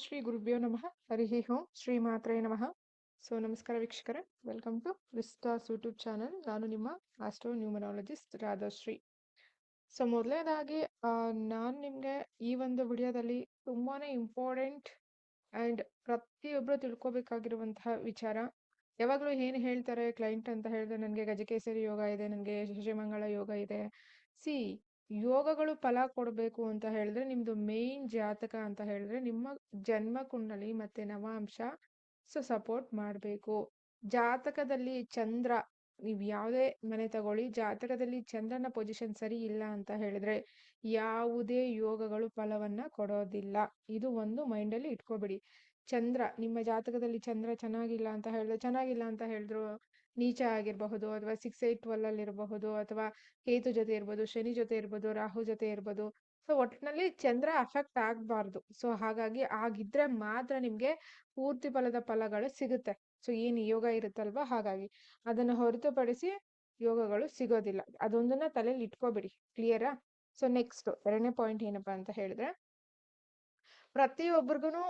ಶ್ರೀ ಗುರುಭ್ಯೋ ನಮಃ ಹರಿಹಿ ಓಂ ಶ್ರೀ ಮಾತ್ರೇ ನಮಃ. ನಮಸ್ಕಾರ ವೀಕ್ಷಕರೇ, ವೆಲ್ಕಮ್ ಟು ವಿಸ್ಟಾಸ್ ಯೂಟ್ಯೂಬ್ ಚಾನಲ್. ನಾನು ನಿಮ್ಮ ಆಸ್ಟ್ರೋ ನ್ಯೂಮರಾಲಜಿಸ್ಟ್ ರಾಧಾಶ್ರೀ. ಮೊದಲನೇದಾಗಿ ನಾನು ನಿಮಗೆ ಈ ಒಂದು ವಿಡಿಯೋದಲ್ಲಿ ತುಂಬಾನೇ ಇಂಪಾರ್ಟೆಂಟ್ ಆ್ಯಂಡ್ ಪ್ರತಿಯೊಬ್ಬರು ತಿಳ್ಕೊಬೇಕಾಗಿರುವಂತಹ ವಿಚಾರ. ಯಾವಾಗಲೂ ಏನು ಹೇಳ್ತಾರೆ ಕ್ಲೈಂಟ್ ಅಂತ ಹೇಳಿದ್ರೆ, ನನಗೆ ಗಜಕೇಸರಿ ಯೋಗ ಇದೆ, ನನಗೆ ಶಶಿಮಂಗಳ ಯೋಗ ಇದೆ. ಯೋಗಗಳು ಫಲ ಕೊಡಬೇಕು ಅಂತ ಹೇಳಿದ್ರೆ ನಿಮ್ದು ಮೇನ್ ಜಾತಕ ಅಂತ ಹೇಳಿದ್ರೆ ನಿಮ್ಮ ಜನ್ಮ ಕುಂಡಲಿ ಮತ್ತೆ ನವಾಂಶ ಸಪೋರ್ಟ್ ಮಾಡಬೇಕು. ಜಾತಕದಲ್ಲಿ ಚಂದ್ರ, ನೀವು ಯಾವುದೇ ಮನೆ ತಗೊಳ್ಳಿ, ಜಾತಕದಲ್ಲಿ ಚಂದ್ರನ ಪೊಸಿಷನ್ ಸರಿ ಇಲ್ಲ ಅಂತ ಹೇಳಿದ್ರೆ ಯಾವುದೇ ಯೋಗಗಳು ಫಲವನ್ನ ಕೊಡೋದಿಲ್ಲ. ಇದು ಒಂದು ಮೈಂಡಲ್ಲಿ ಇಟ್ಕೋಬಿಡಿ. ಚಂದ್ರ, ನಿಮ್ಮ ಜಾತಕದಲ್ಲಿ ಚಂದ್ರ ಚೆನ್ನಾಗಿಲ್ಲ ಅಂತ ಹೇಳಿದ್ರು ನೀಚ ಆಗಿರಬಹುದು, ಅಥವಾ 6, 8, 12 ಅಲ್ಲಿ ಇರಬಹುದು, ಅಥವಾ ಕೇತು ಜೊತೆ ಇರ್ಬೋದು, ಶನಿ ಜೊತೆ ಇರ್ಬೋದು, ರಾಹು ಜೊತೆ ಇರ್ಬೋದು. ಒಟ್ಟಿನಲ್ಲಿ ಚಂದ್ರ ಅಫೆಕ್ಟ್ ಆಗಬಾರ್ದು. ಹಾಗಾಗಿ ಆಗಿದ್ರೆ ಮಾತ್ರ ನಿಮ್ಗೆ ಪೂರ್ತಿ ಫಲಗಳು ಸಿಗುತ್ತೆ. ಏನು ಯೋಗ ಇರುತ್ತಲ್ವಾ, ಹಾಗಾಗಿ ಅದನ್ನು ಹೊರತುಪಡಿಸಿ ಯೋಗಗಳು ಸಿಗೋದಿಲ್ಲ. ಅದೊಂದನ್ನ ತಲೆಯಲ್ಲಿ ಇಟ್ಕೋಬಿಡಿ. ಕ್ಲಿಯರಾ? ನೆಕ್ಸ್ಟ್ ಎರಡನೇ ಪಾಯಿಂಟ್ ಏನಪ್ಪಾ ಅಂತ ಹೇಳಿದ್ರೆ, ಪ್ರತಿಯೊಬ್ಬರಿಗೂ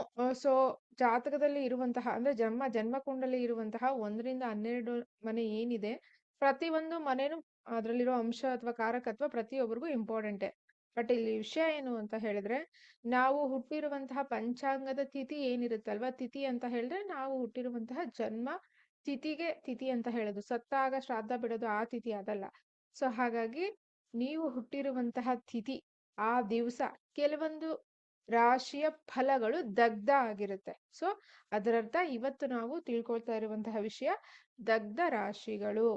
ಜಾತಕದಲ್ಲಿ ಇರುವಂತಹ ಅಂದ್ರೆ ಜನ್ಮ ಕುಂಡಲಿ ಇರುವಂತಹ 1ರಿಂದ 12 ಮನೆ ಏನಿದೆ, ಪ್ರತಿಯೊಂದು ಮನೆನೂ ಅದರಲ್ಲಿರೋ ಅಂಶ ಅಥವಾ ಕಾರಕತ್ವ ಪ್ರತಿಯೊಬ್ಬರಿಗೂ ಇಂಪಾರ್ಟೆಂಟೇ. ಬಟ್ ಇಲ್ಲಿ ವಿಷಯ ಏನು ಅಂತ ಹೇಳಿದ್ರೆ, ನಾವು ಹುಟ್ಟಿರುವಂತಹ ಪಂಚಾಂಗದ ತಿಥಿ ಏನಿರುತ್ತಲ್ವಾ, ತಿಥಿ ಅಂತ ಹೇಳಿದ್ರೆ ನಾವು ಹುಟ್ಟಿರುವಂತಹ ಜನ್ಮ ತಿಥಿಗೆ ತಿಥಿ ಅಂತ ಹೇಳೋದು. ಸತ್ತಾಗ ಶ್ರಾದ್ದ ಬಿಡೋದು ಆ ತಿಥಿ ಅದಲ್ಲ. ಹಾಗಾಗಿ ನೀವು ಹುಟ್ಟಿರುವಂತಹ ತಿಥಿ ಆ ದಿವಸ ಕೆಲವೊಂದು ರಾಶಿಯ ಫಲಗಳು ದಗ್ಧ ಆಗಿರುತ್ತೆ. ಅದರರ್ಥ ಇವತ್ತು ನಾವು ತಿಳ್ಕೊಳ್ತಾ ಇರುವಂತಹ ವಿಷಯ ದಗ್ಧ ರಾಶಿಗಳು.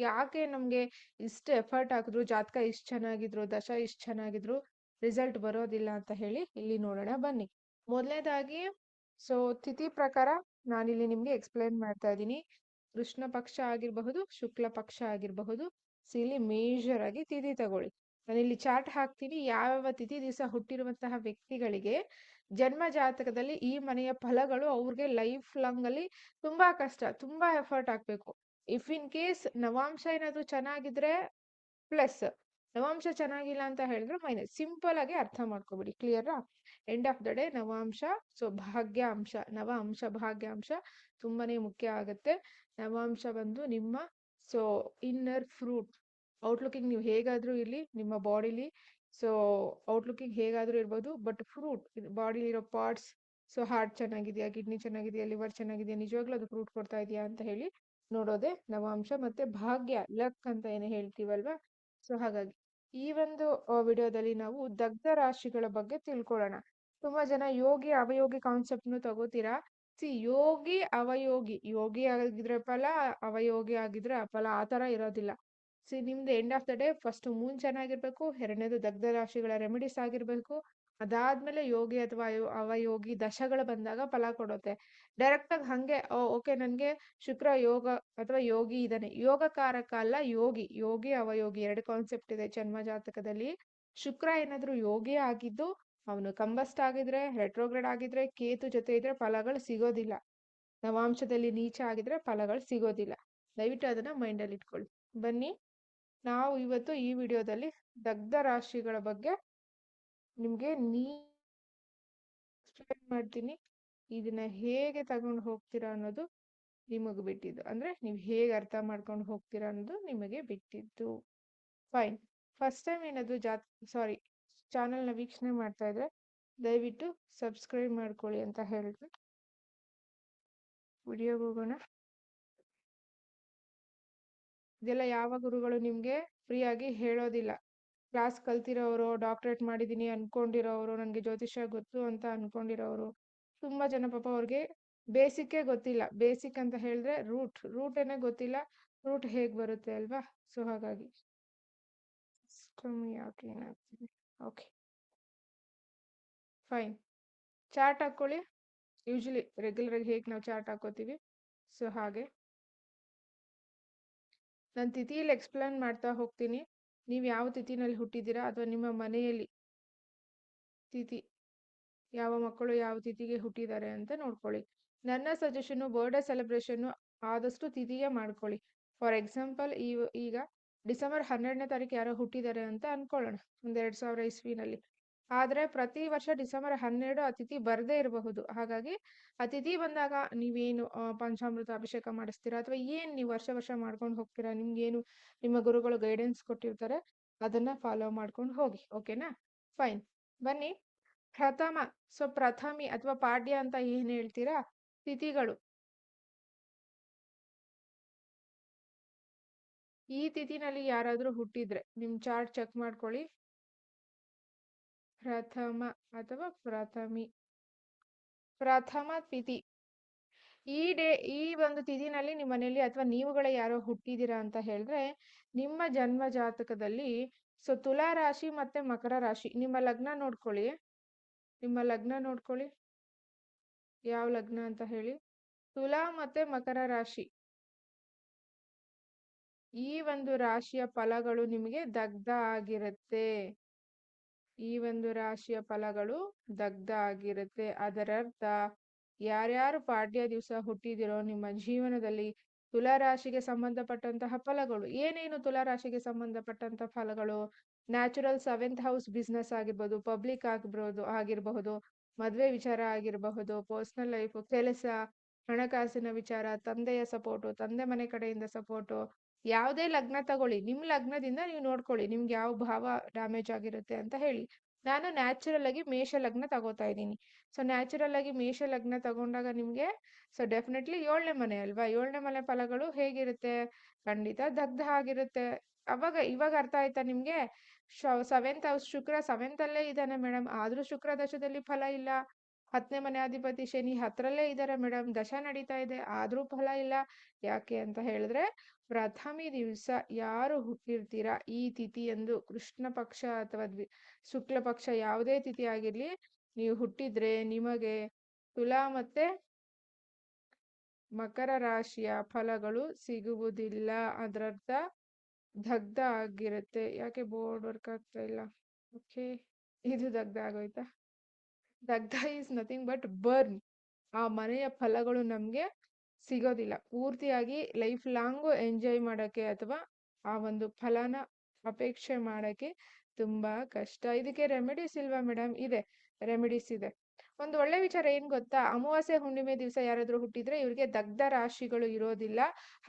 ಯಾಕೆ ನಮ್ಗೆ ಇಷ್ಟು ಎಫರ್ಟ್ ಹಾಕಿದ್ರು, ಜಾತಕ ಇಷ್ಟು ಚೆನ್ನಾಗಿದ್ರು, ದಶ ಇಷ್ಟು ಚೆನ್ನಾಗಿದ್ರು, ರಿಸಲ್ಟ್ ಬರೋದಿಲ್ಲ ಅಂತ ಹೇಳಿ ಇಲ್ಲಿ ನೋಡೋಣ ಬನ್ನಿ. ಮೊದಲನೇದಾಗಿ ತಿಥಿ ಪ್ರಕಾರ ನಾನಿಲ್ಲಿ ನಿಮ್ಗೆ ಎಕ್ಸ್ಪ್ಲೈನ್ ಮಾಡ್ತಾ ಇದ್ದೀನಿ. ಕೃಷ್ಣ ಪಕ್ಷ ಆಗಿರಬಹುದು, ಶುಕ್ಲ ಪಕ್ಷ ಆಗಿರಬಹುದು. ಇಲ್ಲಿ ಮೇಜರ್ ಆಗಿ ತಿಥಿ ತಗೊಳ್ಳಿ. ನಾನಿಲ್ಲಿ ಚಾರ್ಟ್ ಹಾಕ್ತೀನಿ. ಯಾವ ತಿಥಿ ದಿವಸ ಹುಟ್ಟಿರುವಂತಹ ವ್ಯಕ್ತಿಗಳಿಗೆ ಜನ್ಮ ಜಾತಕದಲ್ಲಿ ಈ ಮನೆಯ ಫಲಗಳು ಅವ್ರಿಗೆ ಲೈಫ್ ಲಾಂಗ್ ಅಲ್ಲಿ ತುಂಬಾ ಕಷ್ಟ, ತುಂಬಾ ಎಫರ್ಟ್ ಹಾಕ್ಬೇಕು. ಇಫ್ ಇನ್ ಕೇಸ್ ನವಾಂಶ ಏನಾದ್ರು ಚೆನ್ನಾಗಿದ್ರೆ ಪ್ಲಸ್, ನವಾಂಶ ಚೆನ್ನಾಗಿಲ್ಲ ಅಂತ ಹೇಳಿದ್ರೆ ಮೈನಸ್. ಸಿಂಪಲ್ ಆಗಿ ಅರ್ಥ ಮಾಡ್ಕೊಬಿಡಿ. ಕ್ಲಿಯರಾ? ಎಂಡ್ ಆಫ್ ದ ಡೇ ನವಾಂಶ ಭಾಗ್ಯಾಂಶ, ನವಾಂಶ ಭಾಗ್ಯಾಂಶ ತುಂಬಾನೇ ಮುಖ್ಯ ಆಗುತ್ತೆ. ನವಾಂಶ ಬಂದು ನಿಮ್ಮ ಇನ್ನರ್ ಫ್ರೂಟ್. ಔಟ್ಲುಕಿಂಗ್ ನೀವು ಹೇಗಾದ್ರೂ ಇರ್ಲಿ, ನಿಮ್ಮ ಬಾಡಿಲಿ ಔಟ್ಲುಕಿಂಗ್ ಹೇಗಾದ್ರೂ ಇರ್ಬೋದು, ಬಟ್ ಫ್ರೂಟ್ ಬಾಡಿಲಿ ಇರೋ ಪಾರ್ಟ್ಸ್, ಹಾರ್ಟ್ ಚೆನ್ನಾಗಿದೆಯಾ, ಕಿಡ್ನಿ ಚೆನ್ನಾಗಿದೆಯಾ, ಲಿವರ್ ಚೆನ್ನಾಗಿದೆಯಾ, ನಿಜವಾಗ್ಲೂ ಅದು ಫ್ರೂಟ್ ಕೊಡ್ತಾ ಇದೆಯಾ ಅಂತ ಹೇಳಿ ನೋಡೋದೆ ನವಾಂಶ. ಮತ್ತೆ ಭಾಗ್ಯ, ಲಕ್ ಅಂತ ಏನು ಹೇಳ್ತೀವಲ್ವಾ. ಹಾಗಾಗಿ ಈ ಒಂದು ವಿಡಿಯೋದಲ್ಲಿ ನಾವು ದಗ್ಧ ರಾಶಿಗಳ ಬಗ್ಗೆ ತಿಳ್ಕೊಳ್ಳೋಣ. ತುಂಬಾ ಜನ ಯೋಗಿ ಅವಯೋಗಿ ಕಾನ್ಸೆಪ್ಟ್ನು ತಗೋತೀರಾ. ಯೋಗಿ ಅವಯೋಗಿ, ಯೋಗಿ ಆಗಿದ್ರೆ ಫಲ, ಅವಯೋಗಿ ಆಗಿದ್ರೆ ಅಫಲ, ಆ ತರ ಇರೋದಿಲ್ಲ. ನಿಮ್ದು end of the day first Moon ಚೆನ್ನಾಗಿರ್ಬೇಕು, ಎರಡನೇದು ದಗ್ಧ ರಾಶಿಗಳ ರೆಮಿಡೀಸ್ ಆಗಿರ್ಬೇಕು, ಅದಾದ್ಮೇಲೆ ಯೋಗಿ ಅಥವಾ ಅವಯೋಗಿ ದಶಗಳು ಬಂದಾಗ ಫಲ ಕೊಡುತ್ತೆ. ಡೈರೆಕ್ಟ್ ಆಗಿ ಹಂಗೆ ಓಕೆ ನನ್ಗೆ ಶುಕ್ರ ಯೋಗ ಅಥವಾ ಯೋಗಿ ಇದಾನೆ, ಯೋಗಕಾರಕ ಅಲ್ಲ ಯೋಗಿ. ಯೋಗಿ ಅವಯೋಗಿ ಎರಡು ಕಾನ್ಸೆಪ್ಟ್ ಇದೆ ಜನ್ಮ ಜಾತಕದಲ್ಲಿ. ಶುಕ್ರ ಏನಾದ್ರು ಯೋಗಿ ಆಗಿದ್ದು ಅವನು ಕಂಬಸ್ಟ್ ಆಗಿದ್ರೆ, ರೆಟ್ರೋಗ್ರೇಡ್ ಆಗಿದ್ರೆ, ಕೇತು ಜೊತೆ ಇದ್ರೆ ಫಲಗಳು ಸಿಗೋದಿಲ್ಲ. ನವಾಂಶದಲ್ಲಿ ನೀಚ ಆಗಿದ್ರೆ ಫಲಗಳು ಸಿಗೋದಿಲ್ಲ. ದಯವಿಟ್ಟು ಅದನ್ನ ಮೈಂಡಲ್ಲಿ ಇಟ್ಕೊಳ್ಳಿ. ಬನ್ನಿ, ನಾವು ಇವತ್ತು ಈ ವಿಡಿಯೋದಲ್ಲಿ ದಗ್ಧ ರಾಶಿಗಳ ಬಗ್ಗೆ ನಿಮ್ಗೆ ಎಕ್ಸ್ಪ್ಲೈನ್ ಮಾಡ್ತೀನಿ. ಇದನ್ನ ಹೇಗೆ ತಗೊಂಡು ಹೋಗ್ತೀರಾ ಅನ್ನೋದು ನಿಮಗೆ ಬಿಟ್ಟಿದ್ದು, ಅಂದ್ರೆ ನೀವು ಹೇಗೆ ಅರ್ಥ ಮಾಡ್ಕೊಂಡು ಹೋಗ್ತೀರಾ ಅನ್ನೋದು ನಿಮಗೆ ಬಿಟ್ಟಿದ್ದು. ಫೈನ್. ಫಸ್ಟ್ ಟೈಮ್ ಏನಾದ್ರು ಚಾನಲ್ನ ವೀಕ್ಷಣೆ ಮಾಡ್ತಾ ಇದ್ರೆ ದಯವಿಟ್ಟು ಸಬ್ಸ್ಕ್ರೈಬ್ ಮಾಡ್ಕೊಳ್ಳಿ ಅಂತ ಹೇಳಿದ್ರೆ ವಿಡಿಯೋಗೆ ಹೋಗೋಣ. ಇದೆಲ್ಲ ಯಾವ ಗುರುಗಳು ನಿಮ್ಗೆ ಫ್ರೀ ಆಗಿ ಹೇಳೋದಿಲ್ಲ. ಕ್ಲಾಸ್ ಕಲ್ತಿರೋರು, ಡಾಕ್ಟರೇಟ್ ಮಾಡಿದೀನಿ ಅನ್ಕೊಂಡಿರೋರು, ನನಗೆ ಜ್ಯೋತಿಷ್ಯ ಗೊತ್ತು ಅಂತ ಅನ್ಕೊಂಡಿರೋರು ತುಂಬಾ ಜನ. ಪಾಪ ಅವ್ರಿಗೆ ಬೇಸಿಕ್ಕೇ ಗೊತ್ತಿಲ್ಲ. ಬೇಸಿಕ್ ಅಂತ ಹೇಳಿದ್ರೆ ರೂಟೇನೆ ಗೊತ್ತಿಲ್ಲ. ರೂಟ್ ಹೇಗ್ ಬರುತ್ತೆ ಅಲ್ವಾ. ಹಾಗಾಗಿ ಓಕೆ ಫೈನ್. ಚಾರ್ಟ್ ಹಾಕೊಳ್ಳಿ. ಯೂಶಲಿ ರೆಗ್ಯುಲರ್ ಆಗಿ ಹೇಗೆ ನಾವು ಚಾರ್ಟ್ ಹಾಕೋತೀವಿ ಹಾಗೆ ನಾನು ತಿಥಿಯಲ್ಲಿ ಎಕ್ಸ್ಪ್ಲೇನ್ ಮಾಡ್ತಾ ಹೋಗ್ತೀನಿ. ನೀವು ಯಾವ ತಿಥಿನಲ್ಲಿ ಹುಟ್ಟಿದ್ದೀರಾ ಅಥವಾ ನಿಮ್ಮ ಮನೆಯಲ್ಲಿ ತಿಥಿ ಯಾವ ಮಕ್ಕಳು ಯಾವ ತಿಥಿಗೆ ಹುಟ್ಟಿದ್ದಾರೆ ಅಂತ ನೋಡ್ಕೊಳ್ಳಿ. ನನ್ನ ಸಜೆಷನ್ನು ಬರ್ಡೇ ಸೆಲೆಬ್ರೇಷನ್ನು ಆದಷ್ಟು ತಿಥಿಗೆ ಮಾಡ್ಕೊಳ್ಳಿ. ಫಾರ್ ಎಕ್ಸಾಂಪಲ್ ಈಗ ಡಿಸೆಂಬರ್ 12ನೇ ತಾರೀಕು ಯಾರೋ ಹುಟ್ಟಿದ್ದಾರೆ ಅಂತ ಅನ್ಕೊಳ್ಳೋಣ, ಒಂದು 2000 ಇಸ್ವಿನಲ್ಲಿ. ಆದ್ರೆ ಪ್ರತಿ ವರ್ಷ ಡಿಸೆಂಬರ್ 12 ಆ ತಿಥಿ ಬರದೇ ಇರಬಹುದು. ಹಾಗಾಗಿ ಆ ತಿಥಿ ಬಂದಾಗ ನೀವೇನು ಪಂಚಾಮೃತ ಅಭಿಷೇಕ ಮಾಡಿಸ್ತೀರಾ ಅಥವಾ ಏನ್ ನೀವು ವರ್ಷ ವರ್ಷ ಮಾಡ್ಕೊಂಡು ಹೋಗ್ತೀರಾ, ನಿಮ್ಗೇನು ನಿಮ್ಮ ಗುರುಗಳು ಗೈಡೆನ್ಸ್ ಕೊಟ್ಟಿರ್ತಾರೆ ಅದನ್ನ ಫಾಲೋ ಮಾಡ್ಕೊಂಡು ಹೋಗಿ. ಓಕೆನಾ? ಫೈನ್. ಬನ್ನಿ ಪ್ರಥಮ. ಸೊ ಪ್ರಥಮಿ ಅಥವಾ ಪಾಡ್ಯ ಅಂತ ಏನ್ ಹೇಳ್ತೀರಾ, ತಿಥಿಗಳು. ಈ ತಿಥಿನಲ್ಲಿ ಯಾರಾದ್ರೂ ಹುಟ್ಟಿದ್ರೆ ನಿಮ್ ಚಾರ್ಟ್ ಚೆಕ್ ಮಾಡ್ಕೊಳ್ಳಿ. ಪ್ರಥಮ ಅಥವಾ ಪ್ರಥಮಿ. ಪ್ರಥಮ ತಿಥಿ. ಈ ಒಂದು ತಿಥಿನಲ್ಲಿ ನಿಮ್ಮ ಮನೆಯಲ್ಲಿ ಅಥವಾ ನೀವುಗಳೇ ಯಾರೋ ಹುಟ್ಟಿದೀರಾ ಅಂತ ಹೇಳಿದ್ರೆ ನಿಮ್ಮ ಜನ್ಮ ಜಾತಕದಲ್ಲಿ ಸೊ ತುಲಾ ರಾಶಿ ಮತ್ತೆ ಮಕರ ರಾಶಿ. ನಿಮ್ಮ ಲಗ್ನ ನೋಡ್ಕೊಳ್ಳಿ. ನಿಮ್ಮ ಲಗ್ನ ನೋಡ್ಕೊಳ್ಳಿ, ಯಾವ ಲಗ್ನ ಅಂತ ಹೇಳಿ. ತುಲಾ ಮತ್ತೆ ಮಕರ ರಾಶಿ. ಈ ಒಂದು ರಾಶಿಯ ಫಲಗಳು ನಿಮಗೆ ದಗ್ಧ ಆಗಿರುತ್ತೆ. ಈ ಒಂದು ರಾಶಿಯ ಫಲಗಳು ದಗ್ಧ ಆಗಿರುತ್ತೆ. ಅದರರ್ಥ ಯಾರ್ಯಾರು ಪಾಡ್ಯ ದಿವಸ ಹುಟ್ಟಿದಿರೋ ನಿಮ್ಮ ಜೀವನದಲ್ಲಿ ತುಲಾರಾಶಿಗೆ ಸಂಬಂಧಪಟ್ಟಂತಹ ಫಲಗಳು ಏನೇನು. ತುಲಾರಾಶಿಗೆ ಸಂಬಂಧಪಟ್ಟಂತಹ ಫಲಗಳು ನ್ಯಾಚುರಲ್ 7th ಹೌಸ್ ಬಿಸ್ನೆಸ್ ಆಗಿರ್ಬೋದು, ಪಬ್ಲಿಕ್ ಆಗಿರಬಹುದು, ಮದುವೆ ವಿಚಾರ ಆಗಿರಬಹುದು, ಪರ್ಸನಲ್ ಲೈಫ್, ಕೆಲಸ, ಹಣಕಾಸಿನ ವಿಚಾರ, ತಂದೆಯ ಸಪೋರ್ಟು, ತಂದೆ ಮನೆ ಕಡೆಯಿಂದ ಸಪೋರ್ಟು. ಯಾವುದೇ ಲಗ್ನ ತಗೊಳ್ಳಿ, ನಿಮ್ ಲಗ್ನದಿಂದ ನೀವು ನೋಡ್ಕೊಳ್ಳಿ ನಿಮ್ಗೆ ಯಾವ ಭಾವ ಡ್ಯಾಮೇಜ್ ಆಗಿರುತ್ತೆ ಅಂತ ಹೇಳಿ. ನಾನು ನ್ಯಾಚುರಲ್ ಆಗಿ ಮೇಷ ಲಗ್ನ ತಗೋತಾ ಇದ್ದೀನಿ. ಸೊ ನ್ಯಾಚುರಲ್ ಆಗಿ ಮೇಷ ಲಗ್ನ ತಗೊಂಡಾಗ ನಿಮ್ಗೆ ಸೊ ಡೆಫಿನೆಟ್ಲಿ 7ನೇ ಮನೆ ಅಲ್ವಾ, 7ನೇ ಮನೆ ಫಲಗಳು ಹೇಗಿರುತ್ತೆ, ಖಂಡಿತ ದಗ್ಧ ಆಗಿರುತ್ತೆ. ಇವಾಗ ಅರ್ಥ ಆಯ್ತಾ ನಿಮ್ಗೆ? 7th ಹೌಸ್ ಶುಕ್ರ 7th ಅಲ್ಲೇ ಇದ್ದಾನೆ ಮೇಡಮ್, ಆದ್ರೂ ಶುಕ್ರ ದಶದಲ್ಲಿ ಫಲ ಇಲ್ಲ. 10ನೇ ಮನೆ ಅಧಿಪತಿ ಶನಿ 10ರಲ್ಲೇ ಇದ್ದಾರೆ ಮೇಡಮ್, ದಶ ನಡೀತಾ ಇದೆ ಆದ್ರೂ ಫಲ ಇಲ್ಲ. ಯಾಕೆ ಅಂತ ಹೇಳಿದ್ರೆ ಪ್ರಥಮಿ ದಿವಸ ಯಾರು ಹುಟ್ಟಿರ್ತೀರಾ ಈ ತಿಥಿಯಂದು, ಕೃಷ್ಣ ಪಕ್ಷ ಅಥವಾ ಶುಕ್ಲ ಪಕ್ಷ ಯಾವುದೇ ತಿಥಿ ಆಗಿರ್ಲಿ, ನೀವು ಹುಟ್ಟಿದ್ರೆ ನಿಮಗೆ ತುಲಾ ಮತ್ತೆ ಮಕರ ರಾಶಿಯ ಫಲಗಳು ಸಿಗುವುದಿಲ್ಲ. ಅದರರ್ಥ ದಗ್ಧ ಆಗಿರುತ್ತೆ. ಯಾಕೆ ಬೋರ್ಡ್ ವರ್ಕ್ ಆಗ್ತಾ ಇಲ್ಲ? ಓಕೆ, ಇದು ದಗ್ಧ ಆಗೋಯ್ತಾ? ದಗ್ಧ ಈಸ್ ನಥಿಂಗ್ ಬಟ್ ಬರ್ನ್. ಆ ಮನೆಯ ಫಲಗಳು ನಮ್ಗೆ ಸಿಗೋದಿಲ್ಲ. ಪೂರ್ತಿಯಾಗಿ ಲೈಫ್ ಲಾಂಗು ಎಂಜಾಯ್ ಮಾಡಕ್ಕೆ ಅಥವಾ ಆ ಒಂದು ಫಲನ ಅಪೇಕ್ಷೆ ಮಾಡಕ್ಕೆ ತುಂಬಾ ಕಷ್ಟ. ಇದಕ್ಕೆ ರೆಮಿಡೀಸ್ ಇಲ್ವಾ ಮೇಡಮ್? ಇದೆ, ರೆಮಿಡೀಸ್ ಇದೆ. ಒಂದು ಒಳ್ಳೆ ವಿಚಾರ ಏನ್ ಗೊತ್ತಾ, ಅಮಾವಾಸ್ಯೆ ಹುಣ್ಣಿಮೆ ದಿವಸ ಯಾರಾದ್ರೂ ಹುಟ್ಟಿದ್ರೆ ಇವರಿಗೆ ದಗ್ಧ ರಾಶಿಗಳು ಇರೋದಿಲ್ಲ.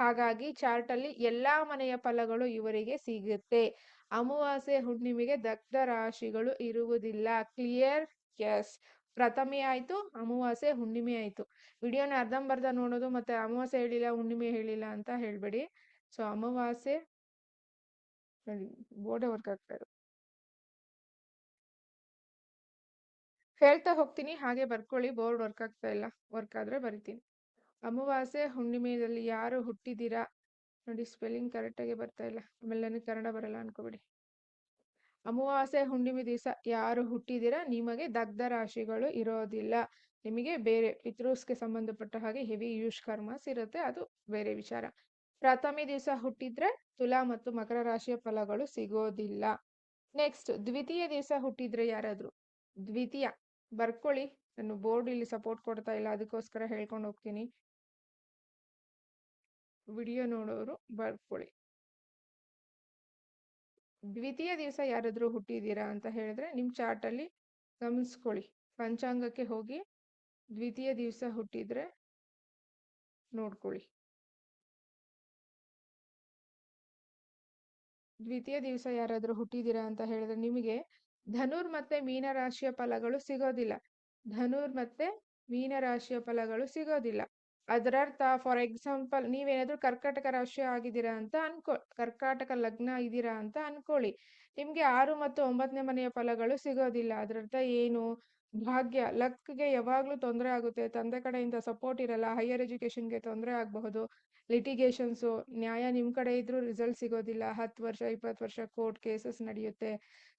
ಹಾಗಾಗಿ ಚಾರ್ಟ್ ಅಲ್ಲಿ ಎಲ್ಲಾ ಮನೆಯ ಫಲಗಳು ಇವರಿಗೆ ಸಿಗುತ್ತೆ. ಅಮಾವಾಸ್ಯೆ ಹುಣ್ಣಿಮೆಗೆ ದಗ್ಧ ರಾಶಿಗಳು ಇರುವುದಿಲ್ಲ. ಕ್ಲಿಯರ್? ಎಸ್. ಪ್ರಥಮೆ ಆಯ್ತು, ಅಮಾವಾಸ್ಯೆ ಹುಣ್ಣಿಮೆ ಆಯ್ತು. ವಿಡಿಯೋನ ಅರ್ಧಂಬರ್ಧ ನೋಡೋದು ಮತ್ತೆ ಅಮಾವಾಸ್ಯೆ ಹೇಳಿಲ್ಲ ಹುಣ್ಣಿಮೆ ಹೇಳಿಲ್ಲ ಅಂತ ಹೇಳ್ಬೇಡಿ. ಸೊ ಅಮಾವಾಸ್ಯೆ ಬೋರ್ಡೇ ವರ್ಕ್ ಆಗ್ತಾ ಇರೋದು. ಹೇಳ್ತಾ ಹೋಗ್ತೀನಿ, ಹಾಗೆ ಬರ್ಕೊಳ್ಳಿ. ಬೋರ್ಡ್ ವರ್ಕ್ ಆಗ್ತಾ ಇಲ್ಲ, ವರ್ಕ್ ಆದ್ರೆ ಬರಿತೀನಿ. ಅಮಾವಾಸ್ಯೆ ಹುಣ್ಣಿಮೆಯಲ್ಲಿ ಯಾರು ಹುಟ್ಟಿದ್ದೀರಾ ನೋಡಿ, ಸ್ಪೆಲ್ಲಿಂಗ್ ಕರೆಕ್ಟಾಗಿ ಬರ್ತಾ ಇಲ್ಲ, ಆಮೇಲೆ ನನಗೆ ಕನ್ನಡ ಬರಲ್ಲ ಅನ್ಕೋಬೇಡಿ. ಅಮಾವಾಸ್ಯೆ ಹುಣ್ಣಿಮೆ ದಿವಸ ಯಾರು ಹುಟ್ಟಿದ್ದೀರಾ ನಿಮಗೆ ದಗ್ಧ ರಾಶಿಗಳು ಇರೋದಿಲ್ಲ. ನಿಮಗೆ ಬೇರೆ ಪಿತೃಸ್ಗೆ ಸಂಬಂಧಪಟ್ಟ ಹಾಗೆ ಹೆವಿ ಯೂಶ್ ಕರ್ಮಸ್ ಇರುತ್ತೆ, ಅದು ಬೇರೆ ವಿಚಾರ. ಪ್ರಥಮಿ ದಿವಸ ಹುಟ್ಟಿದ್ರೆ ತುಲಾ ಮತ್ತು ಮಕರ ರಾಶಿಯ ಫಲಗಳು ಸಿಗೋದಿಲ್ಲ. ನೆಕ್ಸ್ಟ್ ದ್ವಿತೀಯ ದಿವಸ ಹುಟ್ಟಿದ್ರೆ ಯಾರಾದ್ರು, ದ್ವಿತೀಯ ಬರ್ಕೊಳ್ಳಿ. ನಾನು ಬೋರ್ಡ್ ಇಲ್ಲಿ ಸಪೋರ್ಟ್ ಕೊಡ್ತಾ ಇಲ್ಲ, ಅದಕ್ಕೋಸ್ಕರ ಹೇಳ್ಕೊಂಡು ಹೋಗ್ತೀನಿ. ವಿಡಿಯೋ ನೋಡೋರು ಬರ್ಕೊಳ್ಳಿ. ದ್ವಿತೀಯ ದಿವಸ ಯಾರಾದ್ರೂ ಹುಟ್ಟಿದ್ದೀರಾ ಅಂತ ಹೇಳಿದ್ರೆ ನಿಮ್ ಚಾರ್ಟ್ ಅಲ್ಲಿ ಗಮನಿಸ್ಕೊಳ್ಳಿ. ಪಂಚಾಂಗಕ್ಕೆ ಹೋಗಿ ದ್ವಿತೀಯ ದಿವಸ ಹುಟ್ಟಿದ್ರೆ ನೋಡ್ಕೊಳ್ಳಿ. ದ್ವಿತೀಯ ದಿವಸ ಯಾರಾದ್ರೂ ಹುಟ್ಟಿದ್ದೀರಾ ಅಂತ ಹೇಳಿದ್ರೆ ನಿಮಗೆ ಧನುರ್ ಮತ್ತೆ ಮೀನ ರಾಶಿಯ ಫಲಗಳು ಸಿಗೋದಿಲ್ಲ. ಧನುರ್ ಮತ್ತೆ ಮೀನ ರಾಶಿಯ ಫಲಗಳು ಸಿಗೋದಿಲ್ಲ. ಅದರರ್ಥ ಫಾರ್ ಎಕ್ಸಾಂಪಲ್ ನೀವೇನಾದ್ರೂ ಕರ್ಕಾಟಕ ರಾಶಿ ಆಗಿದ್ದೀರಾ ಅಂತ ಕರ್ಕಾಟಕ ಲಗ್ನ ಇದ್ದೀರಾ ಅಂತ ಅನ್ಕೊಳ್ಳಿ. ನಿಮ್ಗೆ 6 ಮತ್ತು 9ನೇ ಮನೆಯ ಫಲಗಳು ಸಿಗೋದಿಲ್ಲ. ಅದರರ್ಥ ಏನು, ಭಾಗ್ಯ ಲಕ್ಗೆ ಯಾವಾಗ್ಲೂ ತೊಂದರೆ ಆಗುತ್ತೆ. ತಂದೆ ಕಡೆಯಿಂದ ಸಪೋರ್ಟ್ ಇರಲ್ಲ, ಹೈಯರ್ ಎಜುಕೇಶನ್ಗೆ ತೊಂದರೆ ಆಗಬಹುದು, ಲಿಟಿಗೇಷನ್ಸು, ನ್ಯಾಯ ನಿಮ್ ಕಡೆ ಇದ್ರೂ ರಿಸಲ್ಟ್ ಸಿಗೋದಿಲ್ಲ, 10 ವರ್ಷ 20 ವರ್ಷ ಕೋರ್ಟ್ ಕೇಸಸ್ ನಡೆಯುತ್ತೆ.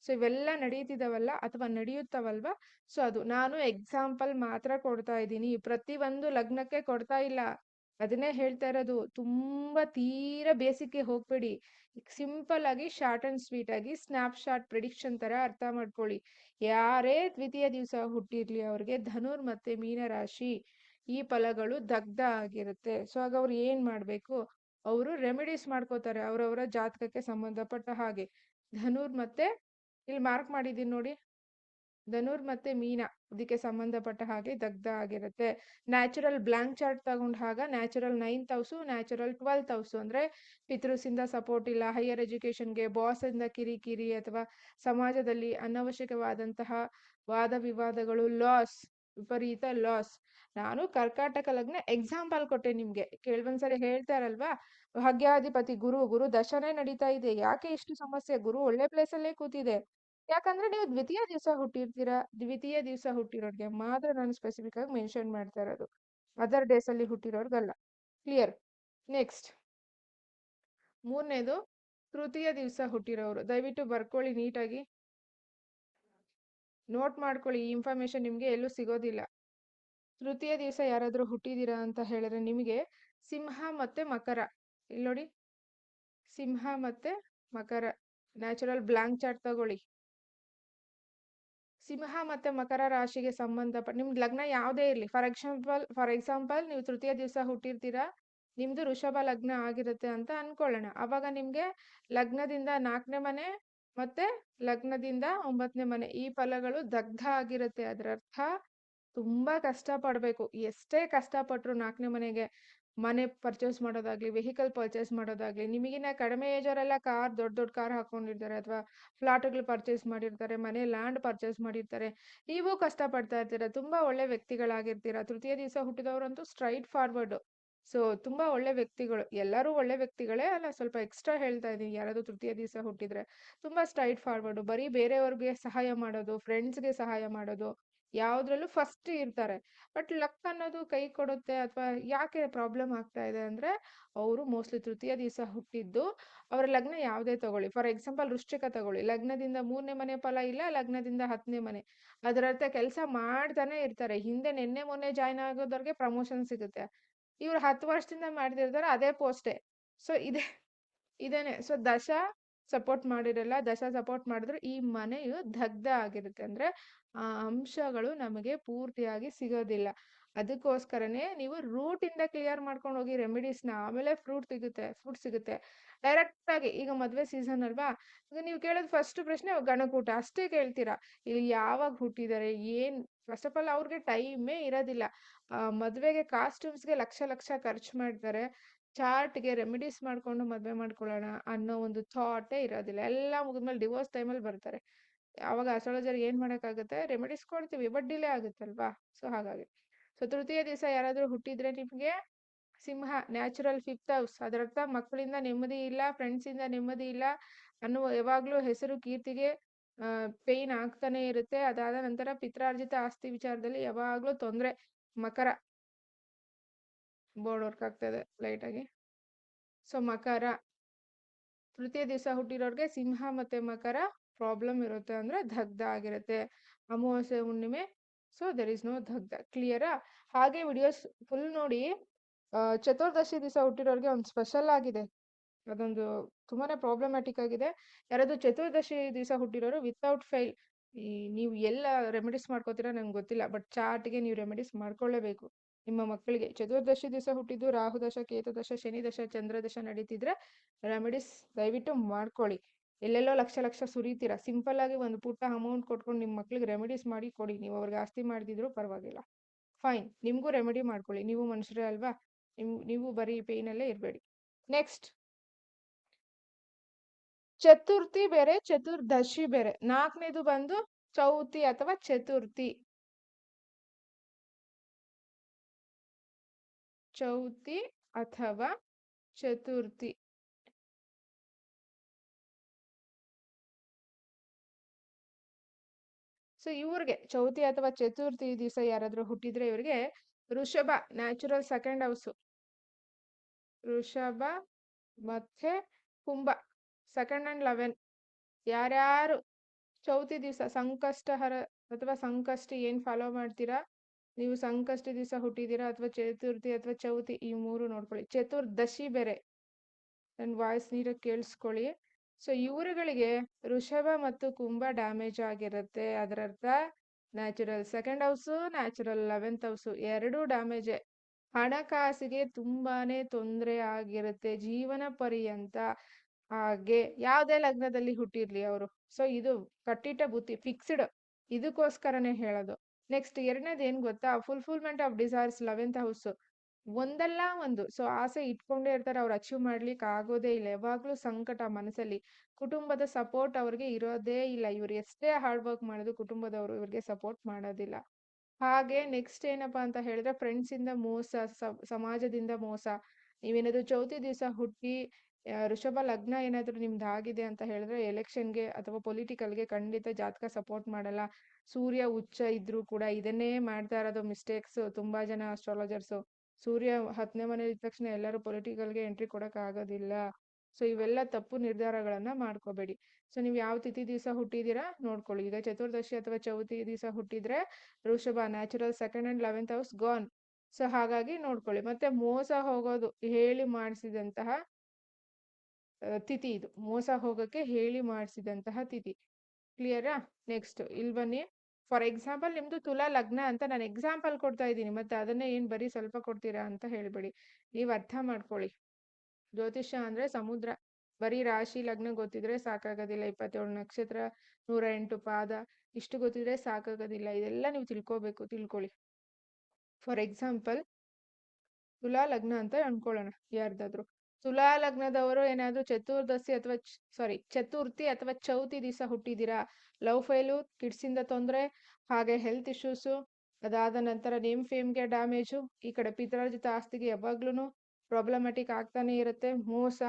ಸೊ ಇವೆಲ್ಲ ನಡೀತಿದಾವಲ್ಲ ಅಥವಾ ನಡೆಯುತ್ತವಲ್ವಾ, ಸೊ ಅದು ನಾನು ಎಕ್ಸಾಂಪಲ್ ಮಾತ್ರ ಕೊಡ್ತಾ ಇದ್ದೀನಿ, ಪ್ರತಿ ಒಂದು ಲಗ್ನಕ್ಕೆ ಕೊಡ್ತಾ ಇಲ್ಲ. ಅದನ್ನೇ ಹೇಳ್ತಾ ಇರೋದು. ತುಂಬಾ ತೀರಾ ಬೇಸಿಕ್ಗೆ ಹೋಗ್ಬೇಡಿ, ಸಿಂಪಲ್ ಆಗಿ ಶಾರ್ಟ್ ಅಂಡ್ ಸ್ವೀಟ್ ಆಗಿ ಸ್ನ್ಯಾಪ್ ಶಾಟ್ ಪ್ರಿಡಿಕ್ಷನ್ ತರ ಅರ್ಥ ಮಾಡ್ಕೊಳ್ಳಿ. ಯಾರೇ ದ್ವಿತೀಯ ದಿವಸ ಹುಟ್ಟಿರ್ಲಿ ಅವ್ರಿಗೆ ಧನುರ್ ಮತ್ತೆ ಮೀನ ರಾಶಿ ಈ ಫಲಗಳು ದಗ್ಧ ಆಗಿರುತ್ತೆ. ಸೊ ಆಗ ಅವ್ರು ಏನ್ ಮಾಡ್ಬೇಕು, ಅವರು ರೆಮಿಡೀಸ್ ಮಾಡ್ಕೋತಾರೆ ಅವರವರ ಜಾತಕಕ್ಕೆ ಸಂಬಂಧಪಟ್ಟ ಹಾಗೆ. ಧನುರ್ ಮತ್ತೆ ಇಲ್ಲಿ ಮಾರ್ಕ್ ಮಾಡಿದೀನಿ ನೋಡಿ, ಧನುರ್ ಮತ್ತೆ ಮೀನ ಇದಕ್ಕೆ ಸಂಬಂಧಪಟ್ಟ ಹಾಗೆ ದಗ್ಧ ಆಗಿರುತ್ತೆ. ನ್ಯಾಚುರಲ್ ಬ್ಲಾಂಕ್ ಚಾರ್ಟ್ ತಗೊಂಡಾಗ natural 9th house, natural 12th house. ಅಂದ್ರೆ ಪಿತೃಸಿಂದ ಸಪೋರ್ಟ್ ಇಲ್ಲ, ಹೈಯರ್ ಎಜುಕೇಶನ್ಗೆ ಬಾಸ್ ಇಂದ ಕಿರಿಕಿರಿ ಅಥವಾ ಸಮಾಜದಲ್ಲಿ ಅನವಶ್ಯಕವಾದಂತಹ ವಾದ ವಿವಾದಗಳು, ಲಾಸ್, ವಿಪರೀತ ಲಾಸ್. ನಾನು ಕರ್ಕಾಟಕ ಲಗ್ನ ಎಕ್ಸಾಂಪಲ್ ಕೊಟ್ಟೆ ನಿಮ್ಗೆ. ಕೆಲವೊಂದ್ಸರಿ ಹೇಳ್ತಾರಲ್ವಾ, ಭಾಗ್ಯಾಧಿಪತಿ ಗುರು, ಗುರು ದಶನೇ ನಡೀತಾ ಇದೆ, ಯಾಕೆ ಇಷ್ಟು ಸಮಸ್ಯೆ? ಗುರು ಒಳ್ಳೆ ಪ್ಲೇಸ್ ಅಲ್ಲೇ ಕೂತಿದೆ. ಯಾಕಂದ್ರೆ ನೀವು ದ್ವಿತೀಯ ದಿವಸ ಹುಟ್ಟಿರ್ತೀರಾ. ದ್ವಿತೀಯ ದಿವಸ ಹುಟ್ಟಿರೋರ್ಗೆ ಮಾತ್ರ ನಾನು ಸ್ಪೆಸಿಫಿಕ್ ಆಗಿ ಮೆನ್ಷನ್ ಮಾಡ್ತಾ ಇರೋದು, ಅದರ್ ಡೇಸ್ ಅಲ್ಲಿ ಹುಟ್ಟಿರೋರ್ಗಲ್ಲ. ಕ್ಲಿಯರ್? ನೆಕ್ಸ್ಟ್, ಮೂರನೇದು ತೃತೀಯ ದಿವಸ ಹುಟ್ಟಿರೋರು. ದಯವಿಟ್ಟು ಬರ್ಕೊಳ್ಳಿ ನೀಟಾಗಿ, ನೋಟ್ ಮಾಡ್ಕೊಳ್ಳಿ. ಈ ಇನ್ಫಾರ್ಮೇಶನ್ ನಿಮ್ಗೆ ಎಲ್ಲೂ ಸಿಗೋದಿಲ್ಲ. ತೃತೀಯ ದಿವಸ ಯಾರಾದ್ರೂ ಹುಟ್ಟಿದೀರಾ ಅಂತ ಹೇಳಿದ್ರೆ ನಿಮಗೆ ಸಿಂಹ ಮತ್ತೆ ಮಕರ. ಇಲ್ಲಿ ನೋಡಿ, ಸಿಂಹ ಮತ್ತೆ ಮಕರ. ನ್ಯಾಚುರಲ್ ಬ್ಲಾಂಕ್ ಚಾರ್ಟ್ ತಗೊಳ್ಳಿ. ಸಿಂಹ ಮತ್ತೆ ಮಕರ ರಾಶಿಗೆ ಸಂಬಂಧಪಟ್ಟ ನಿಮ್ದು ಲಗ್ನ ಯಾವುದೇ ಇರಲಿ, ಫಾರ್ ಎಕ್ಸಾಂಪಲ್ ನೀವು ತೃತೀಯ ದಿವಸ ಹುಟ್ಟಿರ್ತೀರಾ, ನಿಮ್ದು ವೃಷಭ ಲಗ್ನ ಆಗಿರುತ್ತೆ ಅಂತ ಅನ್ಕೊಳ್ಳೋಣ. ಅವಾಗ ನಿಮ್ಗೆ ಲಗ್ನದಿಂದ 4ನೇ ಮನೆ ಮತ್ತೆ ಲಗ್ನದಿಂದ 9ನೇ ಮನೆ ಈ ಫಲಗಳು ದಗ್ಧ ಆಗಿರುತ್ತೆ. ಅದರ ಅರ್ಥ ತುಂಬಾ ಕಷ್ಟ ಪಡ್ಬೇಕು. ಎಷ್ಟೇ ಕಷ್ಟಪಟ್ರು 4ನೇ ಮನೆಗೆ ಮನೆ ಪರ್ಚೇಸ್ ಮಾಡೋದಾಗ್ಲಿ, ವೆಹಿಕಲ್ ಪರ್ಚೇಸ್ ಮಾಡೋದಾಗ್ಲಿ, ನಿಮಗಿನ್ನ ಕಡಿಮೆ ಏಜ್ ಅವರೆಲ್ಲ ಕಾರ್, ದೊಡ್ಡ ದೊಡ್ಡ ಕಾರ್ ಹಾಕೊಂಡಿರ್ತಾರೆ, ಅಥವಾ ಫ್ಲಾಟ್ಗಳು ಪರ್ಚೇಸ್ ಮಾಡಿರ್ತಾರೆ, ಮನೆ ಲ್ಯಾಂಡ್ ಪರ್ಚೇಸ್ ಮಾಡಿರ್ತಾರೆ. ನೀವು ಕಷ್ಟ ಪಡ್ತಾ ಇರ್ತೀರಾ, ತುಂಬಾ ಒಳ್ಳೆ ವ್ಯಕ್ತಿಗಳಾಗಿರ್ತೀರಾ. ತೃತೀಯ ದಿವಸ ಹುಟ್ಟಿದವರಂತೂ ಸ್ಟ್ರೈಟ್ ಫಾರ್ವರ್ಡ್. ಸೊ ತುಂಬಾ ಒಳ್ಳೆ ವ್ಯಕ್ತಿಗಳು. ಎಲ್ಲರೂ ಒಳ್ಳೆ ವ್ಯಕ್ತಿಗಳೇ ಅಲ್ಲ, ಸ್ವಲ್ಪ ಎಕ್ಸ್ಟ್ರಾ ಹೇಳ್ತಾ ಇದೀನಿ. ಯಾರಾದ್ರೂ ತೃತೀಯ ದಿವಸ ಹುಟ್ಟಿದ್ರೆ ತುಂಬಾ ಸ್ಟ್ರೈಟ್ ಫಾರ್ವರ್ಡ್, ಬರೀ ಬೇರೆಯವ್ರಿಗೆ ಸಹಾಯ ಮಾಡೋದು, ಫ್ರೆಂಡ್ಸ್ಗೆ ಸಹಾಯ ಮಾಡೋದು, ಯಾವ್ದ್ರಲ್ಲೂ ಫಸ್ಟ್ ಇರ್ತಾರೆ. ಬಟ್ ಲಕ್ ಅನ್ನೋದು ಕೈ ಕೊಡುತ್ತೆ. ಅಥವಾ ಯಾಕೆ ಪ್ರಾಬ್ಲಮ್ ಆಗ್ತಾ ಇದೆ ಅಂದ್ರೆ, ಅವರು ಮೋಸ್ಟ್ಲಿ ತೃತೀಯ ದಿವಸ ಹುಟ್ಟಿದ್ದು, ಅವರ ಲಗ್ನ ಯಾವುದೇ ತಗೊಳ್ಳಿ, ಫಾರ್ ಎಕ್ಸಾಂಪಲ್ ವೃಶ್ಚಿಕ ತಗೊಳ್ಳಿ, ಲಗ್ನದಿಂದ 3ನೇ ಮನೆ ಫಲ ಇಲ್ಲ, ಲಗ್ನದಿಂದ 10ನೇ ಮನೆ. ಅದರರ್ಥ ಕೆಲಸ ಮಾಡ್ತಾನೆ ಇರ್ತಾರೆ. ಹಿಂದೆ ನಿನ್ನೆ ಮೊನ್ನೆ ಜಾಯ್ನ್ ಆಗೋದವ್ರಿಗೆ ಪ್ರಮೋಷನ್ ಸಿಗುತ್ತೆ. ಇವ್ರು 10 ವರ್ಷದಿಂದ ಮಾಡ್ತಿರ್ತಾರೆ ಅದೇ ಪೋಸ್ಟೇ. ಸೊ ಇದೇನೆ. ಸೊ ದಶ ಸಪೋರ್ಟ್ ಮಾಡಿರಲ್ಲ, ದಶ ಸಪೋರ್ಟ್ ಮಾಡಿದ್ರೆ ಈ ಮನೆಯು ದಗ್ಧ ಆಗಿರುತ್ತೆ. ಅಂದ್ರೆ ಆ ಅಂಶಗಳು ನಮಗೆ ಪೂರ್ತಿಯಾಗಿ ಸಿಗೋದಿಲ್ಲ. ಅದಕ್ಕೋಸ್ಕರನೇ ನೀವು ರೂಟ್ ಇಂದ ಕ್ಲಿಯರ್ ಮಾಡ್ಕೊಂಡು ಹೋಗಿ ರೆಮಿಡೀಸ್ನ, ಆಮೇಲೆ ಫ್ರೂಟ್ ಸಿಗುತ್ತೆ. ಡೈರೆಕ್ಟ್ ಆಗಿ ಈಗ ಮದ್ವೆ ಸೀಸನ್ ಅಲ್ವಾ, ಈಗ ನೀವು ಕೇಳೋದು ಫಸ್ಟ್ ಪ್ರಶ್ನೆ ಗಣಕೂಟ ಅಷ್ಟೇ ಕೇಳ್ತೀರಾ. ಇಲ್ಲಿ ಯಾವಾಗ ಹುಟ್ಟಿದ್ದಾರೆ, ಏನ್, ಫಸ್ಟ್ ಆಫ್ ಆಲ್ ಅವ್ರಿಗೆ ಟೈಮೇ ಇರೋದಿಲ್ಲ. ಮದ್ವೆಗೆ ಕಾಸ್ಟ್ಯೂಮ್ಸ್ಗೆ ಲಕ್ಷ ಲಕ್ಷ ಖರ್ಚು ಮಾಡ್ತಾರೆ. ಚಾರ್ಟ್ಗೆ ರೆಮಿಡೀಸ್ ಮಾಡ್ಕೊಂಡು ಮದ್ವೆ ಮಾಡ್ಕೊಳ್ಳೋಣ ಅನ್ನೋ ಒಂದು ಥಾಟೇ ಇರೋದಿಲ್ಲ. ಎಲ್ಲ ಮುಗಿದ್ಮೇಲೆ ಡಿವೋರ್ಸ್ ಟೈಮಲ್ಲಿ ಬರ್ತಾರೆ. ಅವಾಗ ಅಸ್ಟ್ರಾಲಜರ್ ಏನ್ ಮಾಡಕ್ಕಾಗುತ್ತೆ, ರೆಮಿಡೀಸ್ ಕೊಡ್ತೀವಿ, ಬಟ್ ಡಿಲೇ ಆಗುತ್ತಲ್ವಾ. ಸೊ ಹಾಗಾಗಿ, ಸೊ ತೃತೀಯ ದಿವಸ ಯಾರಾದ್ರೂ ಹುಟ್ಟಿದ್ರೆ ನಿಮ್ಗೆ ಸಿಂಹ, ನ್ಯಾಚುರಲ್ 5th ಹೌಸ್. ಅದರರ್ಥ ಮಕ್ಕಳಿಂದ ನೆಮ್ಮದಿ ಇಲ್ಲ, ಫ್ರೆಂಡ್ಸ್ ಇಂದ ನೆಮ್ಮದಿ ಇಲ್ಲ ಅನ್ನುವ ಯಾವಾಗ್ಲೂ ಹೆಸರು ಕೀರ್ತಿಗೆ ಪೇಯ್ನ್ ಆಗ್ತಾನೆ ಇರುತ್ತೆ. ಅದಾದ ನಂತರ ಪಿತ್ರಾರ್ಜಿತ ಆಸ್ತಿ ವಿಚಾರದಲ್ಲಿ ಯಾವಾಗ್ಲೂ ತೊಂದ್ರೆ. ಮಕರ, ಬೋರ್ಡ್ ವರ್ಕ್ ಆಗ್ತದೆ ಲೈಟ್ ಆಗಿ. ಸೊ ಮಕರ, ತೃತೀಯ ದಿವಸ ಹುಟ್ಟಿರೋರ್ಗೆ ಸಿಂಹ ಮತ್ತೆ ಮಕರ ಪ್ರಾಬ್ಲಮ್ ಇರುತ್ತೆ, ಅಂದ್ರೆ ದಗ್ಧ ಆಗಿರುತ್ತೆ. ಅಮಾವಾಸ್ಯೆ ಹುಣ್ಣಿಮೆ, ಸೊ ದೆರ್ ಇಸ್ ನೋ ದಗ್ಧ. ಕ್ಲಿಯರಾ? ಹಾಗೆ ವಿಡಿಯೋಸ್ ಫುಲ್ ನೋಡಿ. ಚತುರ್ದಶಿ ದಿವಸ ಹುಟ್ಟಿರೋರ್ಗೆ ಒಂದು ಸ್ಪೆಷಲ್ ಆಗಿದೆ, ಅದೊಂದು ತುಂಬಾನೇ ಪ್ರಾಬ್ಲಮ್ಯಾಟಿಕ್ ಆಗಿದೆ. ಯಾರಾದ್ರೂ ಚತುರ್ದಶಿ ದಿವಸ ಹುಟ್ಟಿರೋರು ವಿತೌಟ್ ಫೈಲ್, ನೀವು ಎಲ್ಲ ರೆಮಿಡೀಸ್ ಮಾಡ್ಕೋತೀರಾ ನಂಗೆ ಗೊತ್ತಿಲ್ಲ, ಬಟ್ ಚಾರ್ಟ್ಗೆ ನೀವು ರೆಮಿಡೀಸ್ ಮಾಡ್ಕೊಳ್ಳೇಬೇಕು. ನಿಮ್ಮ ಮಕ್ಕಳಿಗೆ ಚತುರ್ದಶಿ ದಿವಸ ಹುಟ್ಟಿದ್ದು ರಾಹುದಶ, ಕೇತುದಶ, ಶನಿದಶ, ಚಂದ್ರದಶ ನಡೀತಿದ್ರೆ ರೆಮಿಡೀಸ್ ದಯವಿಟ್ಟು ಮಾಡ್ಕೊಳ್ಳಿ. ಎಲ್ಲೆಲ್ಲೋ ಲಕ್ಷ ಲಕ್ಷ ಸುರಿತೀರಾ, ಸಿಂಪಲ್ ಆಗಿ ಒಂದು ಪುಟ್ಟ ಅಮೌಂಟ್ ಕೊಟ್ಕೊಂಡು ನಿಮ್ಮ ಮಕ್ಳಿಗೆ ರೆಮಿಡೀಸ್ ಮಾಡಿ ಕೊಡಿ. ನೀವು ಅವ್ರಿಗೆ ಆಸ್ತಿ ಮಾಡ್ದಿದ್ರು ಪರವಾಗಿಲ್ಲ, ಫೈನ್. ನಿಮ್ಗೂ ರೆಮಿಡಿ ಮಾಡ್ಕೊಳ್ಳಿ, ನೀವು ಮನುಷ್ಯರೇ ಅಲ್ವಾ. ನೀವು ಬರೀ ಪೇಯ್ನಲ್ಲೇ ಇರಬೇಡಿ. ನೆಕ್ಸ್ಟ್, ಚತುರ್ಥಿ ಬೇರೆ, ಚತುರ್ದಶಿ ಬೇರೆ. 4ನೇದು ಬಂದು ಚೌತಿ ಅಥವಾ ಚತುರ್ಥಿ. ಚೌತಿ ಅಥವಾ ಚತುರ್ಥಿ. ಸೊ ಇವ್ರಿಗೆ ಚೌತಿ ಅಥವಾ ಚತುರ್ಥಿ ದಿವಸ ಯಾರಾದ್ರೂ ಹುಟ್ಟಿದ್ರೆ ಇವ್ರಿಗೆ ವೃಷಭ, ನ್ಯಾಚುರಲ್ 2nd ಹೌಸ್. ವೃಷಭ ಮತ್ತೆ ಕುಂಭ, 2nd and 11. ಯಾರ್ಯಾರು ಚೌತಿ ದಿವಸ ಸಂಕಷ್ಟಹರ ಅಥವಾ ಸಂಕಷ್ಟ ಏನ್ ಫಾಲೋ ಮಾಡ್ತೀರಾ, ನೀವು ಸಂಕಷ್ಟ ದಿವಸ ಹುಟ್ಟಿದ್ದೀರಾ ಅಥವಾ ಚತುರ್ಥಿ ಅಥವಾ ಚೌತಿ, ಈ 3 ನೋಡ್ಕೊಳ್ಳಿ. ಚತುರ್ದಶಿ ಬೇರೆ, ನನ್ನ ವಾಯ್ಸ್ ನೀಟಾಗಿ ಕೇಳಿಸ್ಕೊಳ್ಳಿ. ಸೊ ಇವರುಗಳಿಗೆ ವೃಷಭ ಮತ್ತು ಕುಂಭ ಡ್ಯಾಮೇಜ್ ಆಗಿರುತ್ತೆ. ಅದರರ್ಥ natural 2nd house, natural 11th house ಎರಡೂ ಡ್ಯಾಮೇಜೆ. ಹಣಕಾಸಿಗೆ ತುಂಬಾನೇ ತೊಂದರೆ ಆಗಿರುತ್ತೆ ಜೀವನ ಪರ್ಯಂತ. ಹಾಗೆ ಯಾವುದೇ ಲಗ್ನದಲ್ಲಿ ಹುಟ್ಟಿರ್ಲಿ ಅವರು, ಸೊ ಇದು ಕಟ್ಟಿಟ್ಟ ಬುತ್ತಿ, ಫಿಕ್ಸ್ಡ್. ಇದಕ್ಕೋಸ್ಕರನೇ ಹೇಳೋದು. ನೆಕ್ಸ್ಟ್ ಎರಡನೇದು ಏನ್ ಗೊತ್ತಾ? Fulfilment of desires 11th house. ಒಂದಲ್ಲ ಒಂದು. ಸೊ ಆಸೆ ಇಟ್ಕೊಂಡೇ ಇರ್ತಾರೆ, ಅವ್ರು ಅಚೀವ್ ಮಾಡ್ಲಿಕ್ಕೆ ಆಗೋದೇ ಇಲ್ಲ. ಯಾವಾಗ್ಲೂ ಸಂಕಟ ಮನಸ್ಸಲ್ಲಿ. ಕುಟುಂಬದ ಸಪೋರ್ಟ್ ಅವ್ರಿಗೆ ಇರೋದೇ ಇಲ್ಲ. ಇವ್ರು ಎಷ್ಟೇ ಹಾರ್ಡ್ ವರ್ಕ್ ಮಾಡಿದ್ರು ಕುಟುಂಬದವರು ಇವ್ರಿಗೆ ಸಪೋರ್ಟ್ ಮಾಡೋದಿಲ್ಲ. ಹಾಗೆ ನೆಕ್ಸ್ಟ್ ಏನಪ್ಪಾ ಅಂತ ಹೇಳಿದ್ರೆ ಫ್ರೆಂಡ್ಸ್ ಇಂದ ಮೋಸ, ಸಮಾಜದಿಂದ ಮೋಸ. ನೀವೇನಾದ್ರು ಚೌತಿ ದಿವಸ ಹುಟ್ಟಿ ಋಷಭ ಲಗ್ನ ಏನಾದ್ರು ನಿಮ್ದು ಆಗಿದೆ ಅಂತ ಹೇಳಿದ್ರೆ ಎಲೆಕ್ಷನ್ಗೆ ಅಥವಾ ಪೊಲಿಟಿಕಲ್ಗೆ ಖಂಡಿತ ಜಾತಕ ಸಪೋರ್ಟ್ ಮಾಡಲ್ಲ. ಸೂರ್ಯ ಉಚ್ಚ ಇದ್ರೂ ಕೂಡ ಇದನ್ನೇ ಮಾಡ್ತಾ ಇರೋದು ಮಿಸ್ಟೇಕ್ಸ್ ತುಂಬಾ ಜನ ಅಸ್ಟ್ರಾಲಜರ್ಸ್. ಸೂರ್ಯ 10ನೇ ಮನೇಲಿ ಇದ್ದ ತಕ್ಷಣ ಎಲ್ಲರೂ ಪೊಲಿಟಿಕಲ್ಗೆ ಎಂಟ್ರಿ ಕೊಡಕ್ ಆಗೋದಿಲ್ಲ. ಸೊ ಇವೆಲ್ಲ ತಪ್ಪು ನಿರ್ಧಾರಗಳನ್ನ ಮಾಡ್ಕೋಬೇಡಿ. ಸೊ ನೀವು ಯಾವ ತಿಥಿ ದಿವಸ ಹುಟ್ಟಿದೀರಾ ನೋಡ್ಕೊಳ್ಳಿ. ಈಗ ಚತುರ್ದಶಿ ಅಥವಾ ಚೌತಿ ದಿವಸ ಹುಟ್ಟಿದ್ರೆ ವೃಷಭ natural 2nd and 11th house gone. So ಹಾಗಾಗಿ ನೋಡ್ಕೊಳ್ಳಿ. ಮತ್ತೆ ಮೋಸ ಹೋಗೋದು ಹೇಳಿ ಮಾಡಿಸಿದಂತಹ ತಿಥಿ ಇದು. ಮೋಸ ಹೋಗಕ್ಕೆ ಹೇಳಿ ಮಾಡಿಸಿದಂತಹ ತಿಥಿ. ಕ್ಲಿಯರಾ? ನೆಕ್ಸ್ಟ್ ಇಲ್ಲಿ ಬನ್ನಿ. ಫಾರ್ ಎಕ್ಸಾಂಪಲ್ ನಿಮ್ದು ತುಲಾ ಲಗ್ನ ಅಂತ ನಾನು ಎಕ್ಸಾಂಪಲ್ ಕೊಡ್ತಾ ಇದ್ದೀನಿ, ಮತ್ತೆ ಅದನ್ನೇ ಏನ್ ಬರೀ ಸ್ವಲ್ಪ ಕೊಡ್ತೀರಾ ಅಂತ ಹೇಳ್ಬೇಡಿ. ನೀವು ಅರ್ಥ ಮಾಡ್ಕೊಳ್ಳಿ. ಜ್ಯೋತಿಷ್ಯ ಅಂದ್ರೆ ಸಮುದ್ರ. ಬರೀ ರಾಶಿ ಲಗ್ನ ಗೊತ್ತಿದ್ರೆ ಸಾಕಾಗೋದಿಲ್ಲ. 27 ನಕ್ಷತ್ರ, 108 ಪಾದ ಇಷ್ಟು ಗೊತ್ತಿದ್ರೆ ಸಾಕಾಗೋದಿಲ್ಲ. ಇದೆಲ್ಲ ನೀವು ತಿಳ್ಕೊಳ್ಳಿ. ಫಾರ್ ಎಕ್ಸಾಂಪಲ್ ತುಲಾ ಲಗ್ನ ಅಂತ ಅನ್ಕೊಳ್ಳೋಣ ಯಾರ್ದಾದ್ರು. ತುಲಾ ಲಗ್ನದವರು ಏನಾದ್ರು ಚತುರ್ದಶಿ ಅಥವಾ ಚತುರ್ಥಿ ಅಥವಾ ಚೌತಿ ದಿವಸ ಹುಟ್ಟಿದ್ದೀರಾ, ಲವ್ ಫೈಲು, ಕಿಡ್ಸ್ ಇಂದ ತೊಂದರೆ, ಹಾಗೆ ಹೆಲ್ತ್ ಇಶ್ಯೂಸು, ಅದಾದ ನಂತರ ನೇಮ್ ಫೇಮ್ಗೆ ಡ್ಯಾಮೇಜು, ಈ ಕಡೆ ಪಿತ್ರಾರ್ಜಿತ ಆಸ್ತಿಗೆ ಯಾವಾಗ್ಲೂ ಪ್ರಾಬ್ಲಮ್ಯಾಟಿಕ್ ಆಗ್ತಾನೆ ಇರುತ್ತೆ, ಮೋಸ,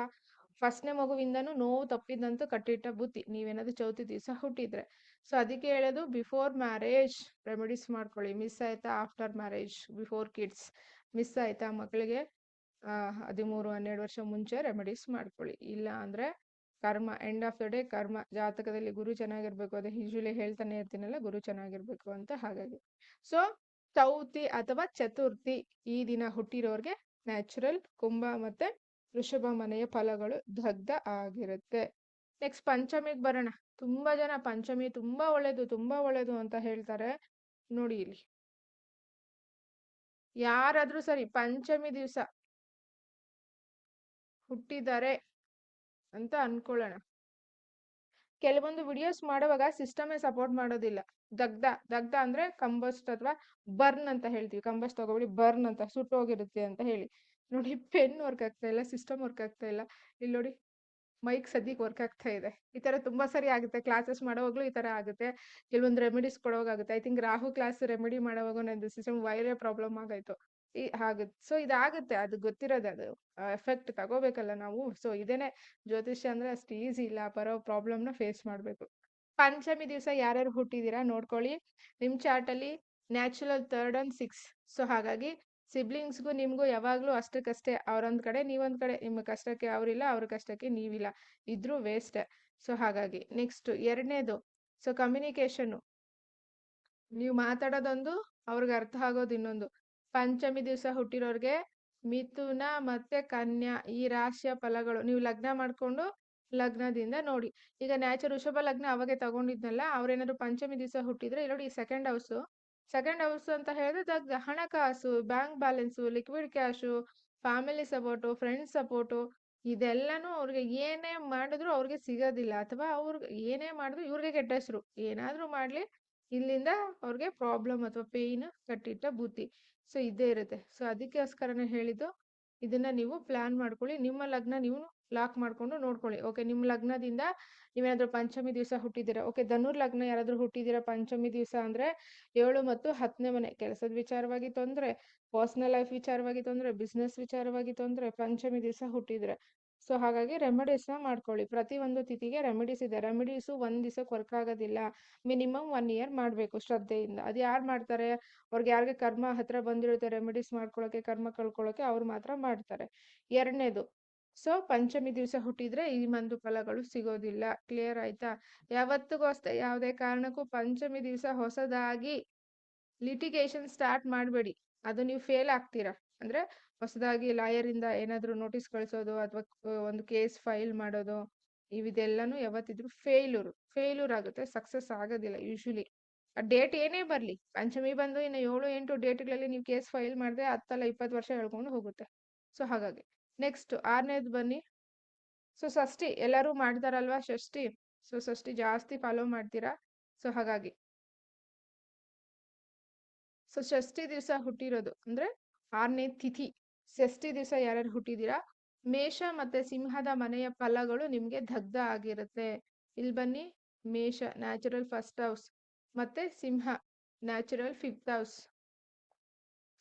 ಫಸ್ಟ್ನೇ ಮಗುವಿಂದನೂ ನೋವು ತಪ್ಪಿದಂತೂ ಕಟ್ಟಿಟ್ಟ ಬುತ್ತಿ ನೀವೇನಾದ್ರು ಚೌತಿ ದಿವಸ ಹುಟ್ಟಿದ್ರೆ. ಸೊ ಅದಕ್ಕೆ ಹೇಳೋದು ಬಿಫೋರ್ ಮ್ಯಾರೇಜ್ ರೆಮಿಡೀಸ್ ಮಾಡ್ಕೊಳ್ಳಿ. ಮಿಸ್ ಆಯ್ತಾ after marriage, before kids miss ಆಯ್ತಾ ಮಕ್ಕಳಿಗೆ 13-12 ವರ್ಷ ಮುಂಚೆ ರೆಮಿಡೀಸ್ ಮಾಡ್ಕೊಳ್ಳಿ. ಇಲ್ಲ ಅಂದ್ರೆ ಕರ್ಮ, ಎಂಡ್ ಆಫ್ ದ ಡೇ ಕರ್ಮ. ಜಾತಕದಲ್ಲಿ ಗುರು ಚೆನ್ನಾಗಿರ್ಬೇಕು. ಅದೇ ಯೂಶುವಲಿ ಹೇಳ್ತಾನೆ ಇರ್ತೀನಲ್ಲ, ಗುರು ಚೆನ್ನಾಗಿರ್ಬೇಕು ಅಂತ. ಹಾಗಾಗಿ ಸೊ ಚೌತಿ ಅಥವಾ ಚತುರ್ಥಿ ಈ ದಿನ ಹುಟ್ಟಿರೋರ್ಗೆ ನ್ಯಾಚುರಲ್ ಕುಂಭ ಮತ್ತೆ ವೃಷಭ ಮನೆಯ ಫಲಗಳು ದಗ್ಧ ಆಗಿರುತ್ತೆ. ನೆಕ್ಸ್ಟ್ ಪಂಚಮಿಗೆ ಬರೋಣ. ತುಂಬಾ ಜನ ಪಂಚಮಿ ತುಂಬಾ ಒಳ್ಳೇದು ಅಂತ ಹೇಳ್ತಾರೆ. ನೋಡಿ ಇಲ್ಲಿ, ಯಾರಾದ್ರೂ ಸರಿ ಪಂಚಮಿ ದಿವಸ ಹುಟ್ಟಿದ್ದಾರೆ ಅಂತ ಅನ್ಕೊಳ್ಳೋಣ. ಕೆಲವೊಂದು ವಿಡಿಯೋಸ್ ಮಾಡುವಾಗ ಸಿಸ್ಟಮೇ ಸಪೋರ್ಟ್ ಮಾಡೋದಿಲ್ಲ. ದಗ್ಧ ಅಂದ್ರೆ ಕಂಬಸ್ಟ್ ಅಥವಾ ಬರ್ನ್ ಅಂತ ಹೇಳ್ತೀವಿ. ಕಂಬಸ್ಟ್ ತಗೋಬಿಡಿ, ಬರ್ನ್ ಅಂತ, ಸುಟ್ಟೋಗಿರುತ್ತೆ ಅಂತ ಹೇಳಿ. ನೋಡಿ ಪೆನ್ ವರ್ಕ್ ಆಗ್ತಾ ಇಲ್ಲ, ಸಿಸ್ಟಮ್ ವರ್ಕ್ ಆಗ್ತಾ ಇಲ್ಲ. ಇಲ್ಲಿ ನೋಡಿ ಮೈಕ್ ಸದ್ಯಕ್ಕೆ ವರ್ಕ್ ಆಗ್ತಾ ಇದೆ. ಈ ತರ ತುಂಬಾ ಸರಿ ಆಗುತ್ತೆ. ಕ್ಲಾಸಸ್ ಮಾಡೋವಾಗ್ಲೂ ಈ ತರ ಆಗುತ್ತೆ. ಕೆಲವೊಂದು ರೆಮಿಡೀಸ್ ಕೊಡೋವಾಗುತ್ತೆ. I think Rahu class remedy ಮಾಡೋವಾಗ ನಂದು ಸಿಸ್ಟಮ್ ವೈರೇ ಪ್ರಾಬ್ಲಮ್ ಆಗಾಯ್ತು. ಆಗುತ್ತೆ. ಸೊ ಇದಾಗುತ್ತೆ, ಅದು ಗೊತ್ತಿರೋದು. ಅದು ಎಫೆಕ್ಟ್ ತಗೋಬೇಕಲ್ಲ ನಾವು. ಸೊ ಇದೇನೆ ಜ್ಯೋತಿಷ್ಯ ಅಂದ್ರೆ ಅಷ್ಟು ಈಸಿ ಇಲ್ಲ. ಬರೋ ಪ್ರಾಬ್ಲಮ್ನ ಫೇಸ್ ಮಾಡ್ಬೇಕು. ಪಂಚಮಿ ದಿವಸ ಯಾರ್ಯಾರು ಹುಟ್ಟಿದೀರಾ ನೋಡ್ಕೊಳ್ಳಿ. ನಿಮ್ ಚಾರ್ಟ್ ಅಲ್ಲಿ ನ್ಯಾಚುರಲ್ 3rd and 6. ಸೊ ಹಾಗಾಗಿ ಸಿಬ್ಲಿಂಗ್ಸ್ಗೂ ನಿಮ್ಗೂ ಯಾವಾಗ್ಲೂ ಅಷ್ಟಕ್ಕಷ್ಟೇ. ಅವ್ರೊಂದ್ ಕಡೆ ನೀವೊಂದ್ ಕಡೆ. ನಿಮ್ಮ ಕಷ್ಟಕ್ಕೆ ಅವ್ರಿಲ್ಲ, ಅವ್ರ ಕಷ್ಟಕ್ಕೆ ನೀವಿಲ್ಲ, ಇದ್ರೂ ವೇಸ್ಟ್. ಸೊ ಹಾಗಾಗಿ ನೆಕ್ಸ್ಟ್ ಎರಡನೇದು, ಸೊ ಕಮ್ಯುನಿಕೇಶನ್. ನೀವು ಮಾತಾಡೋದೊಂದು, ಅವ್ರಿಗೆ ಅರ್ಥ ಆಗೋದು ಇನ್ನೊಂದು. ಪಂಚಮಿ ದಿವಸ ಹುಟ್ಟಿರೋರ್ಗೆ ಮಿಥುನ ಮತ್ತೆ ಕನ್ಯಾ ಈ ರಾಶಿಯ ಫಲಗಳು ನೀವು ಲಗ್ನ ಮಾಡ್ಕೊಂಡು ಲಗ್ನದಿಂದ ನೋಡಿ. ಈಗ ನ್ಯಾಚುರಲ್ ವೃಷಭ ಲಗ್ನ ಅವಾಗೆ ತಗೊಂಡಿದ್ನಲ್ಲ, ಅವ್ರೇನಾದ್ರು ಪಂಚಮಿ ದಿವಸ ಹುಟ್ಟಿದ್ರೆ ನೋಡಿ, ಸೆಕೆಂಡ್ ಹೌಸ್ ಅಂತ ಹೇಳಿದ್ರೆ ಹಣಕಾಸು, bank balance, liquid cash, family support, friends support, ಇದೆಲ್ಲಾನು ಅವ್ರಿಗೆ ಏನೇ ಮಾಡಿದ್ರು ಅವ್ರಿಗೆ ಸಿಗೋದಿಲ್ಲ. ಅಥವಾ ಅವ್ರಿಗೆ ಏನೇ ಮಾಡಿದ್ರು ಇವ್ರಿಗೆ ಕೆಟ್ಟ ಹೆಸರು. ಏನಾದ್ರೂ ಮಾಡ್ಲಿ ಇಲ್ಲಿಂದ ಅವ್ರಿಗೆ ಪ್ರಾಬ್ಲಮ್ ಅಥವಾ ಪೇಯ್ನ್, ಕಟ್ಟಿಟ್ಟ ಬುತ್ತಿ. ಸೊ ಇದೇ ಇರುತ್ತೆ. ಸೊ ಅದಕ್ಕೋಸ್ಕರನೇ ಹೇಳಿದ್ದು, ಇದನ್ನ ನೀವು ಪ್ಲಾನ್ ಮಾಡ್ಕೊಳ್ಳಿ. ನಿಮ್ಮ ಲಗ್ನ ನೀವು ಲಾಕ್ ಮಾಡ್ಕೊಂಡು ನೋಡ್ಕೊಳ್ಳಿ. ಓಕೆ, ನಿಮ್ಮ ಲಗ್ನದಿಂದ ನೀವೇನಾದ್ರೂ ಪಂಚಮಿ ದಿವಸ ಹುಟ್ಟಿದ್ದೀರಾ, ಓಕೆ, ಧನುರ್ ಲಗ್ನ ಯಾರಾದ್ರೂ ಹುಟ್ಟಿದ್ದೀರಾ ಪಂಚಮಿ ದಿವಸ ಅಂದ್ರೆ 7 ಮತ್ತು 10ನೇ ಮನೆ, ಕೆಲಸದ ವಿಚಾರವಾಗಿ ತೊಂದ್ರೆ, ಪರ್ಸನಲ್ ಲೈಫ್ ವಿಚಾರವಾಗಿ ತೊಂದ್ರೆ, ಬಿಸ್ನೆಸ್ ವಿಚಾರವಾಗಿ ತೊಂದ್ರೆ, ಪಂಚಮಿ ದಿವಸ ಹುಟ್ಟಿದ್ರೆ. ಸೊ ಹಾಗಾಗಿ ರೆಮಿಡೀಸ್ನ ಮಾಡ್ಕೊಳ್ಳಿ. ಪ್ರತಿ ಒಂದು ತಿಥಿಗೆ ರೆಮಿಡೀಸ್ ಇದೆ. ರೆಮಿಡೀಸು ಒಂದ್ ದಿವಸಕ್ಕೆ ವರ್ಕ್ ಆಗೋದಿಲ್ಲ. ಮಿನಿಮಮ್ 1 ಇಯರ್ ಮಾಡಬೇಕು ಶ್ರದ್ಧೆಯಿಂದ. ಅದು ಯಾರು ಮಾಡ್ತಾರೆ? ಅವ್ರಿಗೆ ಯಾರಿಗೆ ಕರ್ಮ ಹತ್ರ ಬಂದಿರುತ್ತೆ ರೆಮಿಡೀಸ್ ಮಾಡ್ಕೊಳ್ಳೋಕೆ, ಕರ್ಮ ಕಳ್ಕೊಳ್ಳೋಕೆ, ಅವ್ರು ಮಾತ್ರ ಮಾಡ್ತಾರೆ. ಎರಡನೇದು, ಸೊ ಪಂಚಮಿ ದಿವಸ ಹುಟ್ಟಿದ್ರೆ ಈ ಒಂದು ಫಲಗಳು ಸಿಗೋದಿಲ್ಲ. ಕ್ಲಿಯರ್ ಆಯ್ತಾ? ಯಾವತ್ತಿಗೂ ಅಷ್ಟೇ, ಯಾವುದೇ ಕಾರಣಕ್ಕೂ ಪಂಚಮಿ ದಿವಸ ಹೊಸದಾಗಿ ಲಿಟಿಗೇಷನ್ ಸ್ಟಾರ್ಟ್ ಮಾಡಬೇಡಿ. ಅದು ನೀವು ಫೇಲ್ ಆಗ್ತೀರಾ. ಅಂದ್ರೆ ಹೊಸದಾಗಿ ಲಾಯರ್ ಇಂದ ಏನಾದ್ರು ನೋಟಿಸ್ ಕಳಿಸೋದು ಅಥವಾ ಒಂದು ಕೇಸ್ ಫೈಲ್ ಮಾಡೋದು, ಇವಿದೆಲ್ಲಾನು ಯಾವತ್ತಿದ್ರು ಫೇಲ್ಯೂರ್ ಆಗುತ್ತೆ, ಸಕ್ಸಸ್ ಆಗೋದಿಲ್ಲ ಯೂಶುವಲಿ. ಆ ಡೇಟ್ ಏನೇ ಬರ್ಲಿ, ಪಂಚಮಿ ಬಂದು ಇನ್ನು 7-8 ಡೇಟ್ಗಳಲ್ಲಿ ನೀವು ಕೇಸ್ ಫೈಲ್ ಮಾಡಿದ್ರೆ 10-20 ವರ್ಷ ಹೇಳ್ಕೊಂಡು ಹೋಗುತ್ತೆ. ಸೊ ಹಾಗಾಗಿ ನೆಕ್ಸ್ಟ್ 6ನೇದು ಬನ್ನಿ. ಸೊ ಷಷ್ಠಿ ಎಲ್ಲರೂ ಮಾಡ್ತಾರಲ್ವಾ ಷಷ್ಠಿ. ಸೊ ಷಷ್ಠಿ ಜಾಸ್ತಿ ಫಾಲೋ ಮಾಡ್ತೀರಾ. ಸೊ ಹಾಗಾಗಿ ಸೊ ಷಷ್ಠಿ ದಿವಸ ಹುಟ್ಟಿರೋದು ಅಂದ್ರೆ 6ನೇ ತಿಥಿ ಷಷ್ಠಿ ದಿವಸ ಯಾರ್ಯಾರು ಹುಟ್ಟಿದೀರಾ, ಮೇಷ ಮತ್ತೆ ಸಿಂಹದ ಮನೆಯ ಫಲಗಳು ನಿಮ್ಗೆ ದಗ್ಧ ಆಗಿರುತ್ತೆ. ಇಲ್ಲಿ ಬನ್ನಿ, ಮೇಷ ನ್ಯಾಚುರಲ್ ಫಸ್ಟ್ ಹೌಸ್ ಮತ್ತೆ ಸಿಂಹ ನ್ಯಾಚುರಲ್ ಫಿಫ್ತ್ ಹೌಸ್.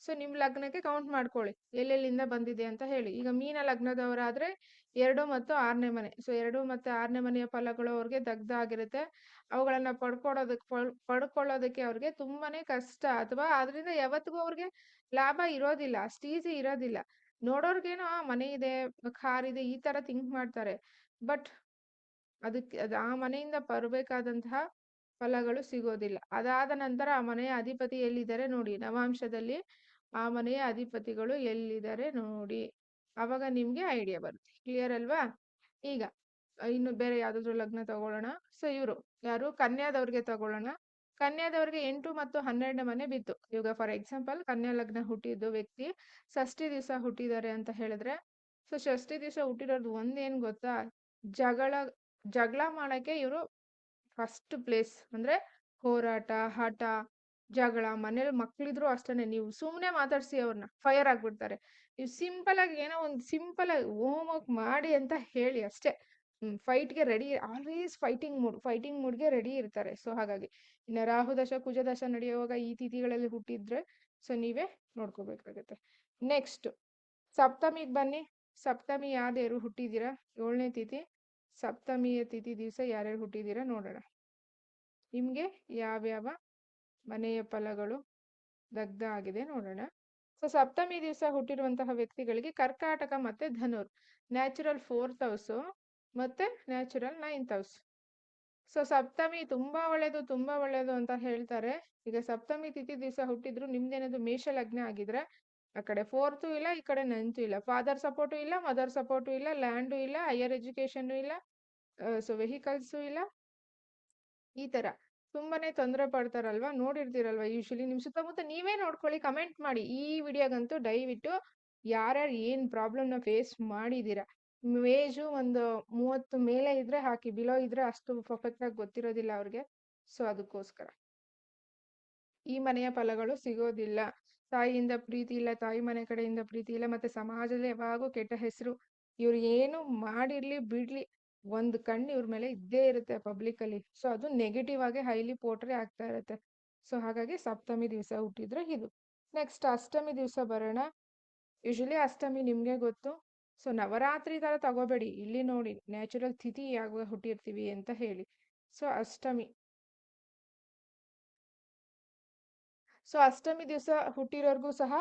ಸೊ ನಿಮ್ ಲಗ್ನಕ್ಕೆ ಕೌಂಟ್ ಮಾಡ್ಕೊಳ್ಳಿ ಎಲ್ಲೆಲ್ಲಿಂದ ಬಂದಿದೆ ಅಂತ ಹೇಳಿ. ಈಗ ಮೀನ ಲಗ್ನದವರಾದ್ರೆ 2 ಮತ್ತು 6ನೇ ಮನೆ, ಸೊ 2 ಮತ್ತೆ 6ನೇ ಮನೆಯ ಫಲಗಳು ಅವ್ರಿಗೆ ದಗ್ಧ ಆಗಿರುತ್ತೆ. ಅವುಗಳನ್ನ ಪಡ್ಕೊಳ್ಳೋದಕ್ಕೆ ಅವ್ರಿಗೆ ತುಂಬಾನೇ ಕಷ್ಟ, ಅಥವಾ ಅದರಿಂದ ಯಾವತ್ತಿಗೂ ಅವ್ರಿಗೆ ಲಾಭ ಇರೋದಿಲ್ಲ, ಅಷ್ಟು ಈಸಿ ಇರೋದಿಲ್ಲ. ನೋಡೋರ್ಗೇನೋ ಮನೆ ಇದೆ, ಕಾರ್ ಇದೆ, ಈ ತರ ಥಿಂಕ್ ಮಾಡ್ತಾರೆ. ಬಟ್ ಅದಕ್ಕೆ ಆ ಮನೆಯಿಂದ ಬರಬೇಕಾದಂತಹ ಫಲಗಳು ಸಿಗೋದಿಲ್ಲ. ಅದಾದ ನಂತರ ಆ ಮನೆಯ ಅಧಿಪತಿ ಎಲ್ಲಿದ್ದಾರೆ ನೋಡಿ, ನವಾಂಶದಲ್ಲಿ ಆ ಮನೆಯ ಅಧಿಪತಿಗಳು ಎಲ್ಲಿದ್ದಾರೆ ನೋಡಿ, ಅವಾಗ ನಿಮ್ಗೆ ಐಡಿಯಾ ಬರುತ್ತೆ. ಕ್ಲಿಯರ್ ಅಲ್ವಾ? ಈಗ ಇನ್ನು ಬೇರೆ ಯಾವ್ದಾದ್ರು ಲಗ್ನ ತಗೊಳ್ಳೋಣ. ಸೊ ಇವರು ಯಾರು, ಕನ್ಯಾದವ್ರಿಗೆ ತಗೊಳ್ಳೋಣ. ಕನ್ಯಾದವ್ರಿಗೆ 8 ಮತ್ತು 12ನೇ ಮನೆ ಬಿತ್ತು. ಇವಾಗ ಫಾರ್ ಎಕ್ಸಾಂಪಲ್ ಕನ್ಯಾ ಲಗ್ನ ಹುಟ್ಟಿದ್ದು ವ್ಯಕ್ತಿ ಷಷ್ಠಿ ದಿವಸ ಹುಟ್ಟಿದ್ದಾರೆ ಅಂತ ಹೇಳಿದ್ರೆ, ಸೊ ಷಷ್ಠಿ ದಿವಸ ಹುಟ್ಟಿರೋದು ಒಂದೇನ್ ಗೊತ್ತಾ, ಜಗಳ ಜಗಳ ಮಾಡಕ್ಕೆ ಇವರು ಫಸ್ಟ್ ಪ್ಲೇಸ್. ಅಂದ್ರೆ ಹೋರಾಟ, ಹಠ, ಜಗಳ. ಮನೇಲಿ ಮಕ್ಳಿದ್ರು ಅಷ್ಟೇನೆ, ನೀವು ಸುಮ್ನೆ ಮಾತಾಡ್ಸಿ ಅವ್ರನ್ನ ಫೈರ್ ಆಗ್ಬಿಡ್ತಾರೆ. ನೀವು ಸಿಂಪಲ್ ಆಗಿ ಏನೋ ಒಂದು ಸಿಂಪಲ್ ಆಗಿ ಹೋಮ್ ವರ್ಕ್ ಮಾಡಿ ಅಂತ ಹೇಳಿ ಅಷ್ಟೇ, ಫೈಟ್ಗೆ ರೆಡಿ, ಆಲ್ವೇಸ್ ಫೈಟಿಂಗ್ ಮೂಡ್ಗೆ ರೆಡಿ ಇರ್ತಾರೆ. ಸೊ ಹಾಗಾಗಿ ಇನ್ನು ರಾಹು ದಶ ಕುಜ ದಶ ನಡೆಯುವಾಗ ಈ ತಿಥಿಗಳಲ್ಲಿ ಹುಟ್ಟಿದ್ರೆ ಸೊ ನೀವೇ ನೋಡ್ಕೋಬೇಕಾಗತ್ತೆ. ನೆಕ್ಸ್ಟ್ ಸಪ್ತಮಿಗೆ ಬನ್ನಿ. ಸಪ್ತಮಿ ಯಾವ್ದ್ಯಾರು ಹುಟ್ಟಿದ್ದೀರಾ, 7ನೇ ತಿಥಿ ಸಪ್ತಮಿಯ ತಿಥಿ ದಿವಸ ಯಾರ್ಯಾರು ಹುಟ್ಟಿದ್ದೀರಾ ನೋಡೋಣ. ನಿಮ್ಗೆ ಯಾವ್ಯಾವ ಮನೆಯ ಫಲಗಳು ದಗ್ಧ ಆಗಿದೆ ನೋಡೋಣ. ಸೊ ಸಪ್ತಮಿ ದಿವಸ ಹುಟ್ಟಿರುವಂತಹ ವ್ಯಕ್ತಿಗಳಿಗೆ ಕರ್ಕಾಟಕ ಮತ್ತೆ ಧನುರ್ ನ್ಯಾಚುರಲ್ 4th ಹೌಸ್ ಮತ್ತೆ ನ್ಯಾಚುರಲ್ 9th ಹೌಸ್. ಸೊ ಸಪ್ತಮಿ ತುಂಬಾ ಒಳ್ಳೇದು ಅಂತ ಹೇಳ್ತಾರೆ. ಈಗ ಸಪ್ತಮಿ ತಿಥಿ ದಿವಸ ಹುಟ್ಟಿದ್ರು ನಿಮ್ದೇನಾದ್ರು ಮೇಷ ಲಗ್ನ ಆಗಿದ್ರೆ ಆ ಕಡೆ 4th ಇಲ್ಲ, ಈ ಕಡೆ 9th ಇಲ್ಲ, ಫಾದರ್ ಸಪೋರ್ಟು ಇಲ್ಲ, ಮದರ್ ಸಪೋರ್ಟು ಇಲ್ಲ, ಲ್ಯಾಂಡು ಇಲ್ಲ, ಹೈಯರ್ ಎಜುಕೇಶನ್ ಇಲ್ಲ, ಸೊ ವೆಹಿಕಲ್ಸು ಇಲ್ಲ, ಈ ತರ ತುಂಬಾನೇ ತೊಂದರೆ ಪಡ್ತಾರಲ್ವಾ, ನೋಡಿರ್ತೀರಲ್ವಾ ಯೂಶಲಿ ನಿಮ್ ಸುತ್ತಮುತ್ತ. ನೀವೇ ನೋಡ್ಕೊಳ್ಳಿ, ಕಮೆಂಟ್ ಮಾಡಿ ಈ ವಿಡಿಯೋಗಂತೂ ದಯವಿಟ್ಟು ಯಾರ್ಯಾರು ಏನ್ ಪ್ರಾಬ್ಲಮ್ ನ ಫೇಸ್ ಮಾಡಿದೀರಾ. ಏಜು ಒಂದು 30 ಮೇಲೆ ಇದ್ರೆ ಹಾಕಿ, ಬಿಲೋ ಇದ್ರೆ ಅಷ್ಟು ಪರ್ಫೆಕ್ಟ್ ಆಗಿ ಗೊತ್ತಿರೋದಿಲ್ಲ ಅವ್ರಿಗೆ. ಸೊ ಅದಕ್ಕೋಸ್ಕರ ಈ ಮನೆಯ ಫಲಗಳು ಸಿಗೋದಿಲ್ಲ. ತಾಯಿಯಿಂದ ಪ್ರೀತಿ ಇಲ್ಲ, ತಾಯಿ ಮನೆ ಕಡೆಯಿಂದ ಪ್ರೀತಿ ಇಲ್ಲ, ಮತ್ತೆ ಸಮಾಜದಲ್ಲಿ ಯಾವಾಗೂ ಕೆಟ್ಟ ಹೆಸರು. ಇವ್ರು ಏನು ಮಾಡಿರ್ಲಿ ಬಿಡ್ಲಿ, ಒಂದು ಕಣ್ಣು ಇವ್ರ ಮೇಲೆ ಇದ್ದೇ ಇರುತ್ತೆ ಪಬ್ಲಿಕ್ ಅಲ್ಲಿ. ಸೊ ಅದು ನೆಗೆಟಿವ್ ಆಗಿ ಹೈಲಿ ಪೋಟ್ರೆ ಆಗ್ತಾ ಇರುತ್ತೆ. ಸೊ ಹಾಗಾಗಿ ಸಪ್ತಮಿ ದಿವಸ ಹುಟ್ಟಿದ್ರೆ ಇದು. ನೆಕ್ಸ್ಟ್ ಅಷ್ಟಮಿ ದಿವಸ ಬರೋಣ. ಯೂಶಲಿ ಅಷ್ಟಮಿ ನಿಮ್ಗೆ ಗೊತ್ತು. ಸೊ ನವರಾತ್ರಿ ತರ ತಗೋಬೇಡಿ, ಇಲ್ಲಿ ನೋಡಿ ನ್ಯಾಚುರಲ್ ತಿಥಿ ಯಾವಾಗ ಹುಟ್ಟಿರ್ತೀವಿ ಅಂತ ಹೇಳಿ. ಸೊ ಅಷ್ಟಮಿ ದಿವಸ ಹುಟ್ಟಿರೋರ್ಗೂ ಸಹ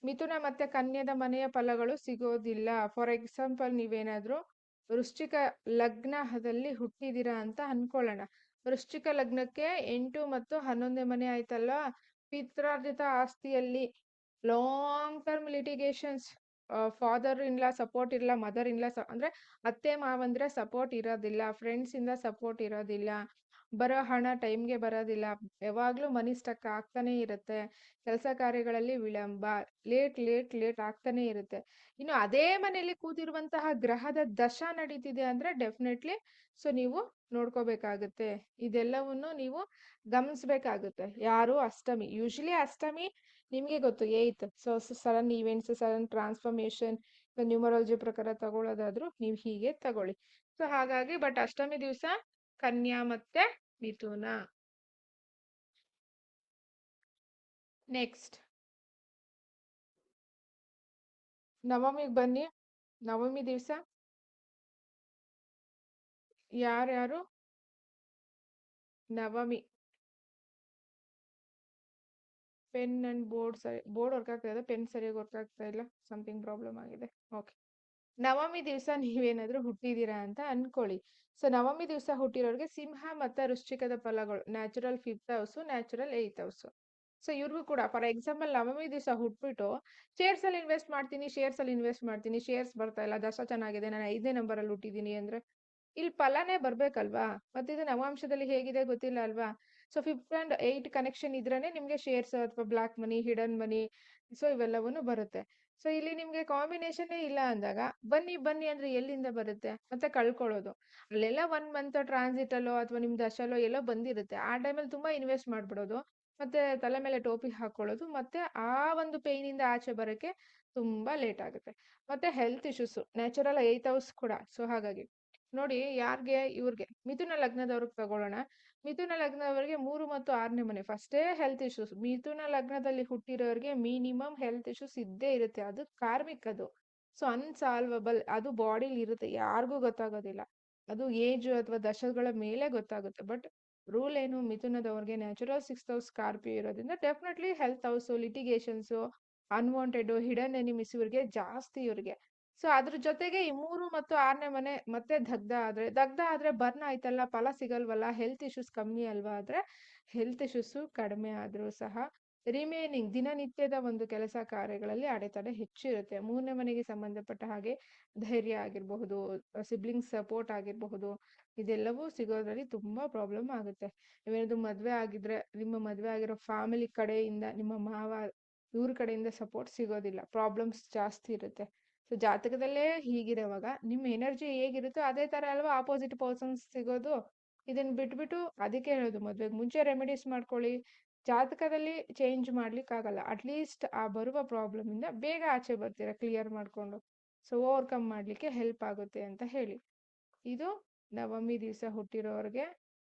ಮಿಥುನ ಮತ್ತೆ ಕನ್ಯದ ಮನೆಯ ಫಲಗಳು ಸಿಗೋದಿಲ್ಲ. ಫಾರ್ ಎಕ್ಸಾಂಪಲ್ ನೀವೇನಾದ್ರೂ ವೃಶ್ಚಿಕ ಲಗ್ನದಲ್ಲಿ ಹುಟ್ಟಿದೀರಾ ಅಂತ ಅನ್ಕೊಳ್ಳೋಣ. ವೃಶ್ಚಿಕ ಲಗ್ನಕ್ಕೆ 8 ಮತ್ತು 11ನೇ ಮನೆ ಆಯ್ತಲ್ಲ, ಪಿತ್ರಾರ್ಜಿತ ಆಸ್ತಿಯಲ್ಲಿ long term litigations, father in law support ಇರಲ್ಲ, ಮದರ್ ಇನ್ ಲಾ ಅಂದ್ರೆ ಅತ್ತೆ ಮಾವಂದ್ರೆ ಸಪೋರ್ಟ್ ಇರೋದಿಲ್ಲ, ಫ್ರೆಂಡ್ಸ್ ಇಂದ ಸಪೋರ್ಟ್ ಇರೋದಿಲ್ಲ, ಬರೋ ಹಣ ಟೈಮ್ಗೆ ಬರೋದಿಲ್ಲ, ಯಾವಾಗ್ಲೂ ಮನಿ ಸ್ಟಕ್ ಆಗ್ತಾನೆ ಇರುತ್ತೆ, ಕೆಲಸ ಕಾರ್ಯಗಳಲ್ಲಿ ವಿಳಂಬ, ಲೇಟ್ ಆಗ್ತಾನೆ ಇರುತ್ತೆ. ಇನ್ನು ಅದೇ ಮನೆಯಲ್ಲಿ ಕೂತಿರುವಂತಹ ಗ್ರಹದ ದಶ ನಡೀತಿದೆ ಅಂದ್ರೆ ಡೆಫಿನೆಟ್ಲಿ ಸೊ ನೀವು ನೋಡ್ಕೋಬೇಕಾಗುತ್ತೆ. ಇದೆಲ್ಲವನ್ನು ನೀವು ಗಮನಿಸ್ಬೇಕಾಗುತ್ತೆ. ಯಾರು ಅಷ್ಟಮಿ, ಯೂಶಲಿ ಅಷ್ಟಮಿ ನಿಮ್ಗೆ ಗೊತ್ತು 8th. So sudden events, sudden transformation, numerology ಪ್ರಕಾರ ತಗೊಳ್ಳೋದಾದ್ರು ನೀವು ಹೀಗೆ ತಗೊಳ್ಳಿ. ಸೊ ಹಾಗಾಗಿ ಬಟ್ ಅಷ್ಟಮಿ ದಿವಸ ಕನ್ಯಾ ಮತ್ತೆ ಮಿಥುನ. ನೆಕ್ಸ್ಟ್ ನವಮಿಗೆ ಬನ್ನಿ. ನವಮಿ ದಿವಸ ಯಾರ್ಯಾರು Navami pen and board work ಆಗ್ತಾ ಇದೆ, ಪೆನ್ ಸರಿಯಾಗಿ ವರ್ಕ್ ಆಗ್ತಾ ಇಲ್ಲ, ಸಮಥಿಂಗ್ ಪ್ರಾಬ್ಲಮ್ ಆಗಿದೆ. ಓಕೆ, ನವಮಿ ದಿವಸ ನೀವೇನಾದ್ರೂ ಹುಟ್ಟಿದೀರಾ ಅಂತ ಅನ್ಕೊಳ್ಳಿ. ಸೊ ನವಮಿ ದಿವಸ ಹುಟ್ಟಿರೋರಿಗೆ ಸಿಂಹ ಮತ್ತೆ ವೃಶ್ಚಿಕದ ಫಲಗಳು natural 5th house, natural 8th house. So ಇವ್ರಿಗೂ ಕೂಡ ಫಾರ್ ಎಕ್ಸಾಂಪಲ್ ನವಮಿ ದಿವಸ ಹುಟ್ಬಿಟ್ಟು ಶೇರ್ಸ್ ಅಲ್ಲಿ ಇನ್ವೆಸ್ಟ್ ಮಾಡ್ತೀನಿ, ಶೇರ್ಸ್ ಬರ್ತಾ ಇಲ್ಲ, ದಶ ಚೆನ್ನಾಗಿದೆ, ನಾನು 5ನೇ ನಂಬರ್ ಅಲ್ಲಿ ಹುಟ್ಟಿದೀನಿ ಅಂದ್ರೆ ಇಲ್ಲಿ ಫಲನೇ ಬರ್ಬೇಕಲ್ವಾ. ಮತ್ತೆ ಇದು ನವಾಂಶದಲ್ಲಿ ಹೇಗಿದೆ ಗೊತ್ತಿಲ್ಲ ಅಲ್ವಾ. So 5th and 8th connection ಇದ್ರೇನೆ ನಿಮ್ಗೆ ಶೇರ್ಸ್ ಅಥವಾ ಬ್ಲಾಕ್ ಮನಿ, ಹಿಡನ್ ಮನಿ, ಸೊ ಇವೆಲ್ಲವೂ ಬರುತ್ತೆ. ಸೊ ಇಲ್ಲಿ ನಿಮ್ಗೆ ಕಾಂಬಿನೇಷನ್ ಇಲ್ಲ ಅಂದಾಗ ಬನ್ನಿ ಅಂದ್ರೆ ಎಲ್ಲಿಂದ ಬರುತ್ತೆ, ಮತ್ತೆ ಕಳ್ಕೊಳ್ಳೋದು. ಅಲ್ಲೆಲ್ಲ 1 month ಟ್ರಾನ್ಸಿಟ್ ಅಲ್ಲೋ ಅಥವಾ ನಿಮ್ ದಶಲ್ಲೋ ಎಲ್ಲೋ ಬಂದಿರುತ್ತೆ, ಆ ಟೈಮಲ್ಲಿ ತುಂಬಾ ಇನ್ವೆಸ್ಟ್ ಮಾಡ್ಬಿಡೋದು, ಮತ್ತೆ ತಲೆ ಮೇಲೆ ಟೋಪಿ ಹಾಕೊಳ್ಳೋದು, ಮತ್ತೆ ಆ ಒಂದು ಪೇಯ್ನಿಂದ ಆಚೆ ಬರೋಕ್ಕೆ ತುಂಬಾ ಲೇಟ್ ಆಗುತ್ತೆ. ಮತ್ತೆ health issues, natural 8th house ಕೂಡ. ಸೊ ಹಾಗಾಗಿ ನೋಡಿ, ಇವ್ರಿಗೆ ಮಿಥುನ ಲಗ್ನದವ್ರಿಗೆ ತಗೊಳ್ಳೋಣ. ಮಿಥುನ ಲಗ್ನದವರಿಗೆ 3 ಮತ್ತು 6ನೇ ಮನೆ ಫಸ್ಟೇ ಹೆಲ್ತ್ ಇಶ್ಯೂಸ್. ಮಿಥುನ ಲಗ್ನದಲ್ಲಿ ಹುಟ್ಟಿರೋರಿಗೆ ಮಿನಿಮಮ್ ಹೆಲ್ತ್ ಇಶ್ಯೂಸ್ ಇದ್ದೇ ಇರುತ್ತೆ. ಅದು ಕಾರ್ಮಿಕ್ ಅದು. ಸೊ ಅನ್ಸಾಲ್ವಬಲ್, ಅದು ಬಾಡಿಲಿ ಇರುತ್ತೆ, ಯಾರಿಗೂ ಗೊತ್ತಾಗೋದಿಲ್ಲ. ಅದು ಏಜ್ ಅಥವಾ ದಶಗಳ ಮೇಲೆ ಗೊತ್ತಾಗುತ್ತೆ. ಬಟ್ ರೂಲ್ ಏನು, ಮಿಥುನದವ್ರಿಗೆ ನ್ಯಾಚುರಲ್ 6th ಹೌಸ್ ಸ್ಕಾರ್ಪಿಯೋ ಇರೋದ್ರಿಂದ definitely health house, litigations, unwanted hidden enemies ಇವ್ರಿಗೆ ಜಾಸ್ತಿ ಇವ್ರಿಗೆ. ಸೊ ಅದ್ರ ಜೊತೆಗೆ ಈ 3 ಮತ್ತು 6ನೇ ಮನೆ ಮತ್ತೆ ದಗ್ಧ ಆದ್ರೆ ಬರ್ನ್ ಆಯ್ತಲ್ಲ, ಫಲ ಸಿಗಲ್ವಲ್ಲ, ಹೆಲ್ತ್ ಇಶ್ಯೂಸ್ ಕಮ್ಮಿ ಅಲ್ವಾ, ಆದ್ರೆ ಹೆಲ್ತ್ ಇಶ್ಯೂಸು ಕಡಿಮೆ ಆದ್ರೂ ಸಹ ರಿಮೇನಿಂಗ್ ದಿನನಿತ್ಯದ ಒಂದು ಕೆಲಸ ಕಾರ್ಯಗಳಲ್ಲಿ ಅಡೆತಡೆ ಹೆಚ್ಚಿರುತ್ತೆ. 3ನೇ ಮನೆಗೆ ಸಂಬಂಧಪಟ್ಟ ಹಾಗೆ ಧೈರ್ಯ ಆಗಿರಬಹುದು, ಸಿಬ್ಲಿಂಗ್ಸ್ ಸಪೋರ್ಟ್ ಆಗಿರಬಹುದು, ಇದೆಲ್ಲವೂ ಸಿಗೋದ್ರಲ್ಲಿ ತುಂಬಾ ಪ್ರಾಬ್ಲಮ್ ಆಗುತ್ತೆ. ನೀವೇನಾದ್ರು ಮದ್ವೆ ಆಗಿದ್ರೆ ನಿಮ್ಮ ಮದ್ವೆ ಆಗಿರೋ ಫ್ಯಾಮಿಲಿ ಕಡೆಯಿಂದ, ನಿಮ್ಮ ಮಾವ ಇವ್ರ ಕಡೆಯಿಂದ ಸಪೋರ್ಟ್ ಸಿಗೋದಿಲ್ಲ, ಪ್ರಾಬ್ಲಮ್ಸ್ ಜಾಸ್ತಿ ಇರುತ್ತೆ. ಸೊ ಜಾತಕದಲ್ಲೇ ಹೀಗಿರೋವಾಗ ನಿಮ್ಮ ಎನರ್ಜಿ ಹೇಗಿರುತ್ತೋ ಅದೇ ತರ ಅಲ್ವಾ ಆಪೋಸಿಟ್ ಪರ್ಸನ್ಸ್ ಸಿಗೋದು. ಇದನ್ನ ಬಿಟ್ಬಿಟ್ಟು ಅದಕ್ಕೆ ಹೇಳೋದು, ಮದ್ವೆಗೆ ಮುಂಚೆ ರೆಮಿಡೀಸ್ ಮಾಡ್ಕೊಳ್ಳಿ. ಜಾತಕದಲ್ಲಿ ಚೇಂಜ್ ಮಾಡ್ಲಿಕ್ಕಾಗಲ್ಲ, ಅಟ್ಲೀಸ್ಟ್ ಆ ಬರುವ ಪ್ರಾಬ್ಲಮ್ ಇಂದ ಬೇಗ ಆಚೆ ಬರ್ತೀರಾ ಕ್ಲಿಯರ್ ಮಾಡ್ಕೊಂಡು. ಸೊ ಓವರ್ಕಮ್ ಮಾಡ್ಲಿಕ್ಕೆ ಹೆಲ್ಪ್ ಆಗುತ್ತೆ ಅಂತ ಹೇಳಿ. ಇದು ನವಮಿ ದಿವಸ ಹುಟ್ಟಿರೋರಿಗೆ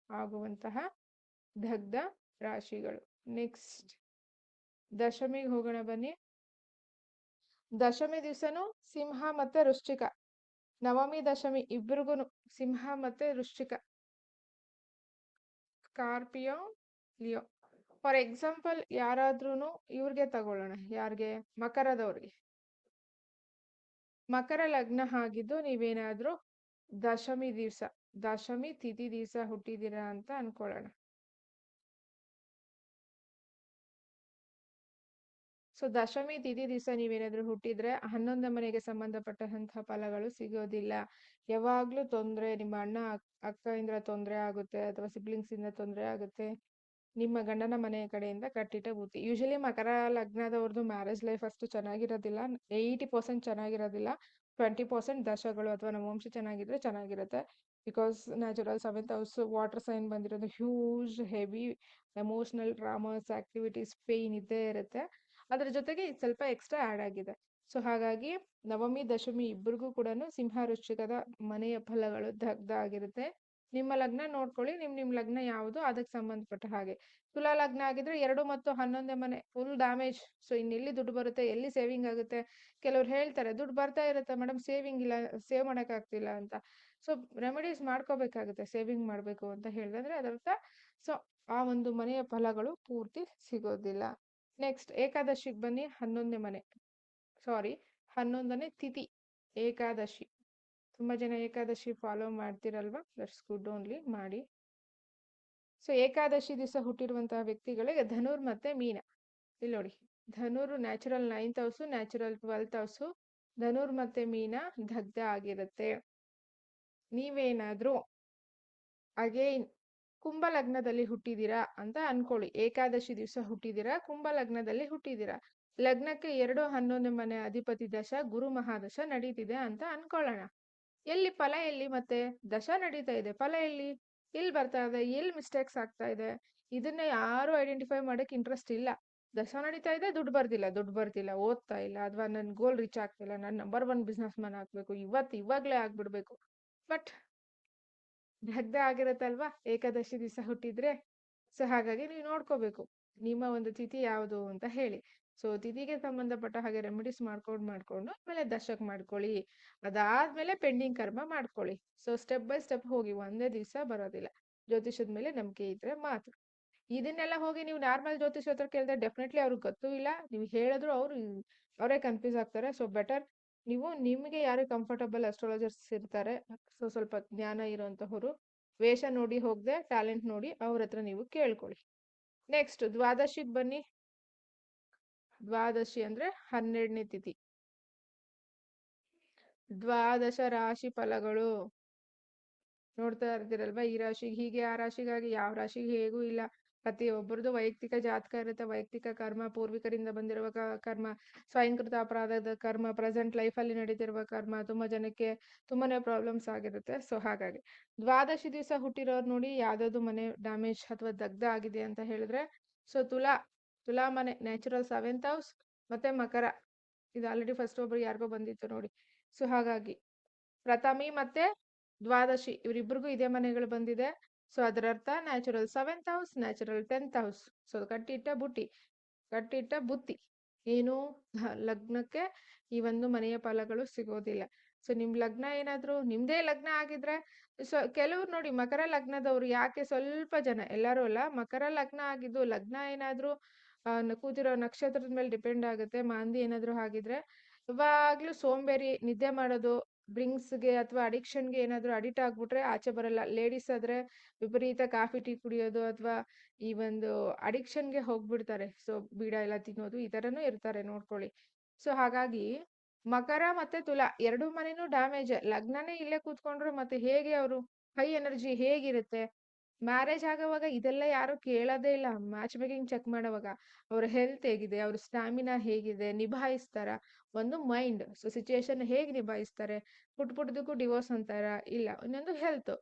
ಆಗುವಂತಹ ದಗ್ಧ ರಾಶಿಗಳು. ನೆಕ್ಸ್ಟ್ ದಶಮಿಗೆ ಹೋಗೋಣ ಬನ್ನಿ. ದಶಮಿ ದಿವಸನು ಸಿಂಹ ಮತ್ತೆ ವೃಶ್ಚಿಕ, ನವಮಿ ದಶಮಿ ಇಬ್ರಿಗೂ ಸಿಂಹ ಮತ್ತೆ ವೃಶ್ಚಿಕ, ಸ್ಕಾರ್ಪಿಯೋ, ಲಿಯೋ. ಫಾರ್ ಎಕ್ಸಾಂಪಲ್ ಯಾರಾದ್ರೂ ಇವ್ರಿಗೆ ತಗೊಳ್ಳೋಣ, ಯಾರಿಗೆ, ಮಕರದವ್ರಿಗೆ. ಮಕರ ಲಗ್ನ ಆಗಿದ್ದು ನೀವೇನಾದ್ರೂ ದಶಮಿ ತಿಥಿ ದಿವಸ ಹುಟ್ಟಿದ್ದೀರಾ ಅಂತ ಅನ್ಕೊಳ್ಳೋಣ. ಸೊ ದಶಮಿ ತಿಥಿ ದಿವಸ ನೀವೇನಾದ್ರೂ ಹುಟ್ಟಿದ್ರೆ 11ನೇ ಮನೆಗೆ ಸಂಬಂಧಪಟ್ಟಂತಹ ಫಲಗಳು ಸಿಗೋದಿಲ್ಲ. ಯಾವಾಗ್ಲೂ ತೊಂದರೆ, ನಿಮ್ಮ ಅಣ್ಣ ಅಕ್ಕ ತೊಂದರೆ ಆಗುತ್ತೆ, ಅಥವಾ ಸಿಬ್ಲಿಂಗ್ಸ್ ಇಂದ ತೊಂದರೆ ಆಗುತ್ತೆ. ನಿಮ್ಮ ಗಂಡನ ಮನೆಯ ಕಡೆಯಿಂದ ಕಟ್ಟಿಟ್ಟ ಬುತ್ತಿ. ಯೂಶಲಿ ಮಕರ ಲಗ್ನದವ್ರದ್ದು ಮ್ಯಾರೇಜ್ ಲೈಫ್ ಅಷ್ಟು ಚೆನ್ನಾಗಿರೋದಿಲ್ಲ, 80% ಚೆನ್ನಾಗಿರೋದಿಲ್ಲ. 20% ದಶಗಳು ಅಥವಾ ನಮ್ಮ ವಂಶ ಚೆನ್ನಾಗಿದ್ರೆ ಚೆನ್ನಾಗಿರುತ್ತೆ. Because natural 7th house water sign ಬಂದಿರೋದು, huge heavy emotional dramas, activities, pain ಇದ್ದೇ ಇರುತ್ತೆ. ಅದ್ರ ಜೊತೆಗೆ ಇದು ಸ್ವಲ್ಪ ಎಕ್ಸ್ಟ್ರಾ ಆ್ಯಡ್ ಆಗಿದೆ. ಸೊ ಹಾಗಾಗಿ ನವಮಿ ದಶಮಿ ಇಬ್ಬರಿಗೂ ಕೂಡ ಸಿಂಹ ವೃಶ್ಚಿಕದ ಮನೆಯ ಫಲಗಳು ದಗ್ಧ ಆಗಿರುತ್ತೆ. ನಿಮ್ಮ ಲಗ್ನ ನೋಡ್ಕೊಳ್ಳಿ, ನಿಮ್ ಲಗ್ನ ಯಾವುದು ಅದಕ್ಕೆ ಸಂಬಂಧಪಟ್ಟ ಹಾಗೆ. ತುಲಾ ಲಗ್ನ ಆಗಿದ್ರೆ 2 ಮತ್ತು 11ನೇ ಮನೆ ಫುಲ್ ಡ್ಯಾಮೇಜ್. ಸೊ ಇನ್ನೆಲ್ಲಿ ದುಡ್ಡು ಬರುತ್ತೆ, ಎಲ್ಲಿ ಸೇವಿಂಗ್ ಆಗುತ್ತೆ. ಕೆಲವ್ರು ಹೇಳ್ತಾರೆ ದುಡ್ಡು ಬರ್ತಾ ಇರುತ್ತೆ ಮೇಡಮ್, ಸೇವಿಂಗ್ ಇಲ್ಲ, ಸೇವ್ ಮಾಡೋಕ್ಕಾಗ್ತಿಲ್ಲ ಅಂತ. ಸೊ ರೆಮಿಡೀಸ್ ಮಾಡ್ಕೋಬೇಕಾಗುತ್ತೆ ಸೇವಿಂಗ್ ಮಾಡಬೇಕು ಅಂತ ಹೇಳಿದ್ರೆ ಅದರ್ಥ. ಸೊ ಆ ಒಂದು ಮನೆಯ ಫಲಗಳು ಪೂರ್ತಿ ಸಿಗೋದಿಲ್ಲ. ನೆಕ್ಸ್ಟ್ ಏಕಾದಶಿಗೆ ಬನ್ನಿ. 11ನೇ ತಿಥಿ ಏಕಾದಶಿ. ತುಂಬಾ ಜನ ಏಕಾದಶಿ ಫಾಲೋ ಮಾಡ್ತಿರಲ್ವಾ, ದಟ್ಸ್ ಗುಡ್, ಓನ್ಲಿ ಮಾಡಿ. ಸೊ ಏಕಾದಶಿ ದಿವಸ ಹುಟ್ಟಿರುವಂತಹ ವ್ಯಕ್ತಿಗಳಿಗೆ ಧನುರ್ ಮತ್ತೆ ಮೀನ. ಇಲ್ಲಿ ನೋಡಿ, Dhanur natural 9th house, natural 12th house. Dhanur ಮತ್ತೆ ಮೀನ ದಗ್ಧ ಆಗಿರುತ್ತೆ. ನೀವೇನಾದ್ರೂ ಅಗೈನ್ ಕುಂಭ ಲಗ್ನದಲ್ಲಿ ಹುಟ್ಟಿದೀರಾ ಅಂತ ಅನ್ಕೊಳ್ಳಿ. ಏಕಾದಶಿ ದಿವಸ ಹುಟ್ಟಿದೀರಾ, ಕುಂಭ ಲಗ್ನದಲ್ಲಿ ಹುಟ್ಟಿದೀರಾ. ಲಗ್ನಕ್ಕೆ 2, 11ನೇ ಮನೆ ಅಧಿಪತಿ ದಶ, ಗುರು ಮಹಾದಶ ನಡೀತಿದೆ ಅಂತ ಅನ್ಕೊಳ್ಳೋಣ. ಎಲ್ಲಿ ಫಲ, ಎಲ್ಲಿ ಮತ್ತೆ ದಶ ನಡೀತಾ ಇದೆ, ಫಲ ಎಲ್ಲಿ ಬರ್ತಾ ಇದೆ, ಎಲ್ಲಿ ಮಿಸ್ಟೇಕ್ಸ್ ಆಗ್ತಾ ಇದೆ, ಇದನ್ನ ಯಾರು ಐಡೆಂಟಿಫೈ ಮಾಡಕ್ ಇಂಟ್ರೆಸ್ಟ್ ಇಲ್ಲ. ದಶ ನಡೀತಾ ಇದೆ, ದುಡ್ಡು ಬರ್ತಿಲ್ಲ, ಓದ್ತಾ ಇಲ್ಲ, ಅಥವಾ ನನ್ನ ಗೋಲ್ ರೀಚ್ ಆಗ್ತಿಲ್ಲ, ನಾನು ನಂಬರ್ 1 ಬಿಸ್ನೆಸ್ ಮ್ಯಾನ್ ಆಗ್ಬೇಕು, ಇವಾಗ್ಲೇ ಆಗ್ಬಿಡ್ಬೇಕು. ಬಟ್ ದಗ್ಧ ಆಗಿರತ್ತಲ್ವಾ ಏಕಾದಶಿ ದಿವಸ ಹುಟ್ಟಿದ್ರೆ. ಸೊ ಹಾಗಾಗಿ ನೀವು ನೋಡ್ಕೋಬೇಕು ನಿಮ್ಮ ಒಂದು ತಿಥಿ ಯಾವುದು ಅಂತ ಹೇಳಿ. ಸೊ ತಿಥಿಗೆ ಸಂಬಂಧಪಟ್ಟ ಹಾಗೆ ರೆಮಿಡೀಸ್ ಮಾಡ್ಕೊಂಡು ಆಮೇಲೆ ದಶಕ್ ಮಾಡ್ಕೊಳ್ಳಿ. ಅದಾದ್ಮೇಲೆ ಪೆಂಡಿಂಗ್ ಕರ್ಮ ಮಾಡ್ಕೊಳ್ಳಿ. ಸೊ ಸ್ಟೆಪ್ ಬೈ ಸ್ಟೆಪ್ ಹೋಗಿ, ಒಂದೇ ದಿವಸ ಬರೋದಿಲ್ಲ. ಜ್ಯೋತಿಷದ ಮೇಲೆ ನಂಬಿಕೆ ಇದ್ರೆ ಮಾತ್ರ. ಇದನ್ನೆಲ್ಲ ಹೋಗಿ ನೀವು ನಾರ್ಮಲ್ ಜ್ಯೋತಿಷ ಹತ್ರ ಕೇಳಿದ್ರೆ ಡೆಫಿನೆಟ್ಲಿ ಅವ್ರಿಗೆ ಗೊತ್ತೂ ಇಲ್ಲ, ನೀವು ಹೇಳಿದ್ರು ಅವರೇ ಕನ್ಫ್ಯೂಸ್ ಆಗ್ತಾರೆ. ಸೊ ಬೆಟರ್ ನೀವು, ನಿಮಗೆ ಯಾರು ಕಂಫರ್ಟಬಲ್ ಅಸ್ಟ್ರಾಲಜರ್ಸ್ ಇರ್ತಾರೆ, ಸೊ ಸ್ವಲ್ಪ ಜ್ಞಾನ ಇರುವಂತಹವರು, ವೇಷ ನೋಡಿ ಹೋಗದೆ ಟ್ಯಾಲೆಂಟ್ ನೋಡಿ ಅವ್ರ ಹತ್ರ ನೀವು ಕೇಳ್ಕೊಳ್ಳಿ. ನೆಕ್ಸ್ಟ್ ದ್ವಾದಶಿಗೆ ಬನ್ನಿ. ದ್ವಾದಶಿ ಅಂದ್ರೆ 12ನೇ ತಿಥಿ. ದ್ವಾದಶ ರಾಶಿ ಫಲಗಳು ನೋಡ್ತಾ ಇರ್ತೀರಲ್ವಾ, ಈ ರಾಶಿಗೆ ಹೀಗೆ, ಆ ರಾಶಿಗಾಗಿ, ಯಾವ ರಾಶಿಗೆ ಹೇಗೂ ಇಲ್ಲ. ಪ್ರತಿಯೊಬ್ಬರದು ವೈಯಕ್ತಿಕ ಜಾತಕ ಇರುತ್ತೆ, ವೈಯಕ್ತಿಕ ಕರ್ಮ, ಪೂರ್ವಿಕರಿಂದ ಬಂದಿರುವ ಕರ್ಮ, ಸ್ವಯಂಕೃತ ಅಪರಾಧದ ಕರ್ಮ, ಪ್ರೆಸೆಂಟ್ ಲೈಫಲ್ಲಿ ನಡೀತಿರುವ ಕರ್ಮ, ತುಂಬಾ ಜನಕ್ಕೆ ತುಂಬಾನೇ ಪ್ರಾಬ್ಲಮ್ಸ್ ಆಗಿರುತ್ತೆ. ಸೊ ಹಾಗಾಗಿ ದ್ವಾದಶಿ ದಿವಸ ಹುಟ್ಟಿರೋರು ನೋಡಿ, ಯಾವ್ದಾದ್ರು ಮನೆ ಡ್ಯಾಮೇಜ್ ಅಥವಾ ದಗ್ಧ ಆಗಿದೆ ಅಂತ ಹೇಳಿದ್ರೆ ಸೊ ತುಲಾ ಮನೆ ನ್ಯಾಚುರಲ್ 7th ಹೌಸ್, ಮತ್ತೆ ಮಕರ ಇದು ಆಲ್ರೆಡಿ ಫಸ್ಟ್ ಒಬ್ರು ಯಾರಿಗೋ ಬಂದಿತ್ತು ನೋಡಿ. ಸೊ ಹಾಗಾಗಿ ಪ್ರಥಮಿ ಮತ್ತೆ ದ್ವಾದಶಿ ಇವರಿಬ್ಬರಿಗೂ ಇದೇ ಮನೆಗಳು ಬಂದಿದೆ. ಸೊ ಅದರ ಅರ್ಥ natural 7th house, natural 10th house. So ಕಟ್ಟಿಟ್ಟ ಬುತ್ತಿ ಏನು ಲಗ್ನಕ್ಕೆ ಈ ಒಂದು ಮನೆಯ ಫಲಗಳು ಸಿಗೋದಿಲ್ಲ. ಸೊ ನಿಮ್ ಲಗ್ನ ಏನಾದ್ರು ನಿಮ್ದೇ ಲಗ್ನ ಆಗಿದ್ರೆ, ಸೊ ಕೆಲವ್ರು ನೋಡಿ ಮಕರ ಲಗ್ನದವ್ರು ಯಾಕೆ ಸ್ವಲ್ಪ ಜನ, ಎಲ್ಲರೂ ಅಲ್ಲ, ಮಕರ ಲಗ್ನ ಆಗಿದ್ದು ಲಗ್ನ ಏನಾದ್ರು ಕೂತಿರೋ ನಕ್ಷತ್ರದ ಮೇಲೆ ಡಿಪೆಂಡ್ ಆಗುತ್ತೆ. ಮಾಂದಿ ಏನಾದ್ರು ಆಗಿದ್ರೆ ಇವಾಗ್ಲೂ ಸೋಂಬೇರಿ, ನಿದ್ದೆ ಮಾಡೋದು, ಡ್ರಿಂಕ್ಸ್ಗೆ ಅಥವಾ ಅಡಿಕ್ಷನ್ಗೆ ಏನಾದ್ರು ಅಡಿಕ್ಟ್ ಆಗ್ಬಿಟ್ರೆ ಆಚೆ ಬರಲ್ಲ. ಲೇಡೀಸ್ ಆದ್ರೆ ವಿಪರೀತ ಕಾಫಿ ಟೀ ಕುಡಿಯೋದು ಅಥವಾ ಈ ಒಂದು ಅಡಿಕ್ಷನ್ಗೆ ಹೋಗ್ಬಿಡ್ತಾರೆ. ಸೊ ಬೀಡ ಎಲ್ಲ ತಿನ್ನೋದು ಈ ತರನೂ ಇರ್ತಾರೆ, ನೋಡ್ಕೊಳ್ಳಿ. ಸೊ ಹಾಗಾಗಿ ಮಕರ ಮತ್ತೆ ತುಲಾ ಎರಡು ಮನೆನೂ ಡ್ಯಾಮೇಜ್. ಲಗ್ನನೇ ಇಲ್ಲೇ ಕೂತ್ಕೊಂಡ್ರು ಮತ್ತೆ ಹೇಗೆ ಅವರು ಹೈ ಎನರ್ಜಿ ಹೇಗಿರುತ್ತೆ? ಮ್ಯಾರೇಜ್ ಆಗೋವಾಗ ಇದೆಲ್ಲ ಯಾರು ಕೇಳೋದೇ ಇಲ್ಲ. ಮ್ಯಾಚ್ ಮೇಕಿಂಗ್ ಚೆಕ್ ಮಾಡೋವಾಗ ಅವ್ರ ಹೆಲ್ತ್ ಹೇಗಿದೆ, ಅವ್ರ ಸ್ಟಾಮಿನಾ ಹೇಗಿದೆ, ನಿಭಾಯಿಸ್ತಾರ, ಒಂದು ಮೈಂಡ್, ಸೊ ಸಿಚುಯೇಷನ್ ಹೇಗೆ ನಿಭಾಯಿಸ್ತಾರೆ, ಪುಟ್ಟದಕ್ಕೂ ಡಿವೋರ್ಸ್ ಅಂತಾರ ಇಲ್ಲ, ಇನ್ನೊಂದು ಹೆಲ್ತ್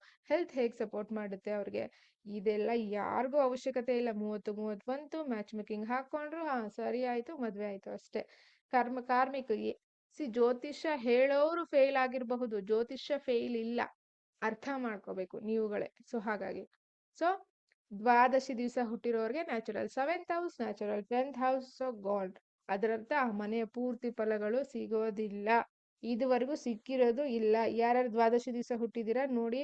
ಹೇಗೆ ಸಪೋರ್ಟ್ ಮಾಡುತ್ತೆ ಅವ್ರಿಗೆ, ಇದೆಲ್ಲ ಯಾರಿಗೂ ಅವಶ್ಯಕತೆ ಇಲ್ಲ. 30 ಬಂತು, ಮ್ಯಾಚ್ ಮೇಕಿಂಗ್ ಹಾಕೊಂಡ್ರು, ಸರಿ ಆಯ್ತು, ಮದ್ವೆ ಆಯ್ತು ಅಷ್ಟೇ. ಕಾರ್ಮಿಕರಿಗೆ ಜ್ಯೋತಿಷ್ಯ ಹೇಳೋರು ಫೇಲ್ ಆಗಿರಬಹುದು, ಜ್ಯೋತಿಷ್ಯ ಫೇಲ್ ಇಲ್ಲ, ಅರ್ಥ ಮಾಡ್ಕೋಬೇಕು ನೀವುಗಳೇ. ಸೊ ಹಾಗಾಗಿ ಸೊ ದ್ವಾದಶಿ ದಿವಸ ಹುಟ್ಟಿರೋರ್ಗೆ natural 7th house, natural 10th house. So god ಅದರರ್ಥ ಆ ಮನೆಯ ಪೂರ್ತಿ ಫಲಗಳು ಸಿಗೋದಿಲ್ಲ, ಇದುವರೆಗೂ ಸಿಕ್ಕಿರೋದು ಇಲ್ಲ. ಯಾರ್ಯಾರು ದ್ವಾದಶಿ ದಿವಸ ಹುಟ್ಟಿದೀರಾ ನೋಡಿ,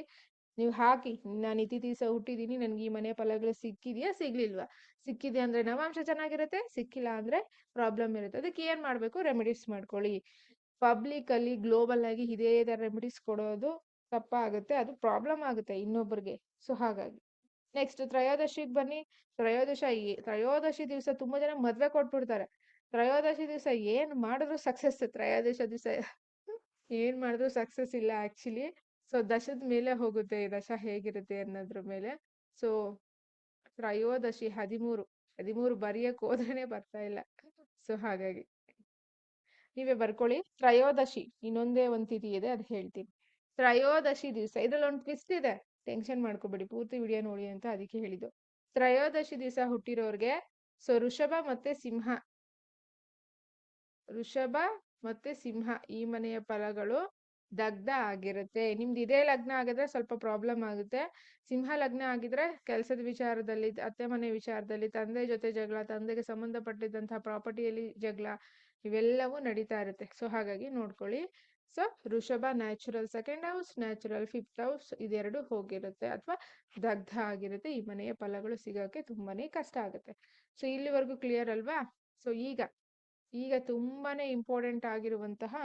ನೀವು ಹಾಕಿ, ನಾನು ಇತಿ ದಿವಸ ಹುಟ್ಟಿದೀನಿ, ನನ್ಗೆ ಈ ಮನೆ ಫಲಗಳು ಸಿಕ್ಕಿದ್ಯಾ ಸಿಗ್ಲಿಲ್ವಾ? ಸಿಕ್ಕಿದೆ ಅಂದ್ರೆ ನವಾಂಶ ಚೆನ್ನಾಗಿರುತ್ತೆ, ಸಿಕ್ಕಿಲ್ಲ ಅಂದ್ರೆ ಪ್ರಾಬ್ಲಮ್ ಇರುತ್ತೆ. ಅದಕ್ಕೆ ಏನ್ ಮಾಡ್ಬೇಕು? ರೆಮಿಡೀಸ್ ಮಾಡ್ಕೊಳ್ಳಿ. ಪಬ್ಲಿಕ್ ಅಲ್ಲಿ ಗ್ಲೋಬಲ್ ಆಗಿ ಇದೇ ತರ ರೆಮಿಡೀಸ್ ಕೊಡೋದು ತಪ್ಪಾಗುತ್ತೆ, ಅದು ಪ್ರಾಬ್ಲಮ್ ಆಗುತ್ತೆ ಇನ್ನೊಬ್ಬರಿಗೆ. ಸೊ ಹಾಗಾಗಿ ನೆಕ್ಸ್ಟ್ ತ್ರಯೋದಶಿಗೆ ಬನ್ನಿ. ತ್ರಯೋದಶಿ ದಿವಸ ತುಂಬಾ ಜನ ಮದ್ವೆ ಕೊಟ್ಬಿಡ್ತಾರೆ. ತ್ರಯೋದಶಿ ದಿವಸ ಏನ್ ಮಾಡಿದ್ರು ಸಕ್ಸಸ್, ತ್ರಯೋದಶಿ ದಿವಸ ಏನ್ ಮಾಡಿದ್ರು ಸಕ್ಸಸ್ ಇಲ್ಲ ಆಕ್ಚುಲಿ. ಸೊ ದಶದ ಮೇಲೆ ಹೋಗುತ್ತೆ ಈ ದಶ ಹೇಗಿರುತ್ತೆ ಅನ್ನೋದ್ರ ಮೇಲೆ. ಸೊ ತ್ರಯೋದಶಿ 13 ಬರೆಯಕ್ ಹೋದ್ರೇನೆ ಬರ್ತಾ ಇಲ್ಲ. ಸೊ ಹಾಗಾಗಿ ನೀವೇ ಬರ್ಕೊಳ್ಳಿ. ತ್ರಯೋದಶಿ ಇನ್ನೊಂದೇ ಒಂದ್ ತಿಥಿ ಇದೆ, ಅದು ಹೇಳ್ತೀನಿ. ತ್ರಯೋದಶಿ ದಿವಸ ಇದ್ರಲ್ಲಿ ಒಂದು ಟ್ವಿಸ್ಟ್ ಇದೆ, ಟೆನ್ಷನ್ ಮಾಡ್ಕೋಬೇಡಿ, ಪೂರ್ತಿ ವಿಡಿಯೋ ನೋಡಿ ಅಂತ ಅದಕ್ಕೆ ಹೇಳಿದ್ದು. ತ್ರಯೋದಶಿ ದಿವಸ ಹುಟ್ಟಿರೋರ್ಗೆ ಸೊ ಋಷಭ ಮತ್ತೆ ಸಿಂಹ ಈ ಮನೆಯ ಫಲಗಳು ದಗ್ಧ ಆಗಿರುತ್ತೆ. ನಿಮ್ದು ಇದೇ ಲಗ್ನ ಆಗಿದ್ರೆ ಸ್ವಲ್ಪ ಪ್ರಾಬ್ಲಮ್ ಆಗುತ್ತೆ. ಸಿಂಹ ಲಗ್ನ ಆಗಿದ್ರೆ ಕೆಲಸದ ವಿಚಾರದಲ್ಲಿ, ಅತ್ತೆ ಮನೆ ವಿಚಾರದಲ್ಲಿ, ತಂದೆ ಜೊತೆ ಜಗಳ, ತಂದೆಗೆ ಸಂಬಂಧಪಟ್ಟಿದ್ದಂತಹ ಪ್ರಾಪರ್ಟಿಯಲ್ಲಿ ಜಗಳ, ಇವೆಲ್ಲವೂ ನಡೀತಾ ಇರುತ್ತೆ. ಸೊ ಹಾಗಾಗಿ ನೋಡ್ಕೊಳ್ಳಿ. So Rishabha natural 2nd house, natural 5th house, ಇದೆರಡು ಹೋಗಿರುತ್ತೆ ಅಥವಾ ದಗ್ಧ ಆಗಿರುತ್ತೆ. ಈ ಮನೆಯ ಫಲಗಳು ಸಿಗೋಕೆ ತುಂಬಾನೇ ಕಷ್ಟ ಆಗುತ್ತೆ. ಸೊ ಇಲ್ಲಿವರೆಗೂ ಕ್ಲಿಯರ್ ಅಲ್ವಾ? ಸೊ ಈಗ ತುಂಬಾನೇ ಇಂಪಾರ್ಟೆಂಟ್ ಆಗಿರುವಂತಹ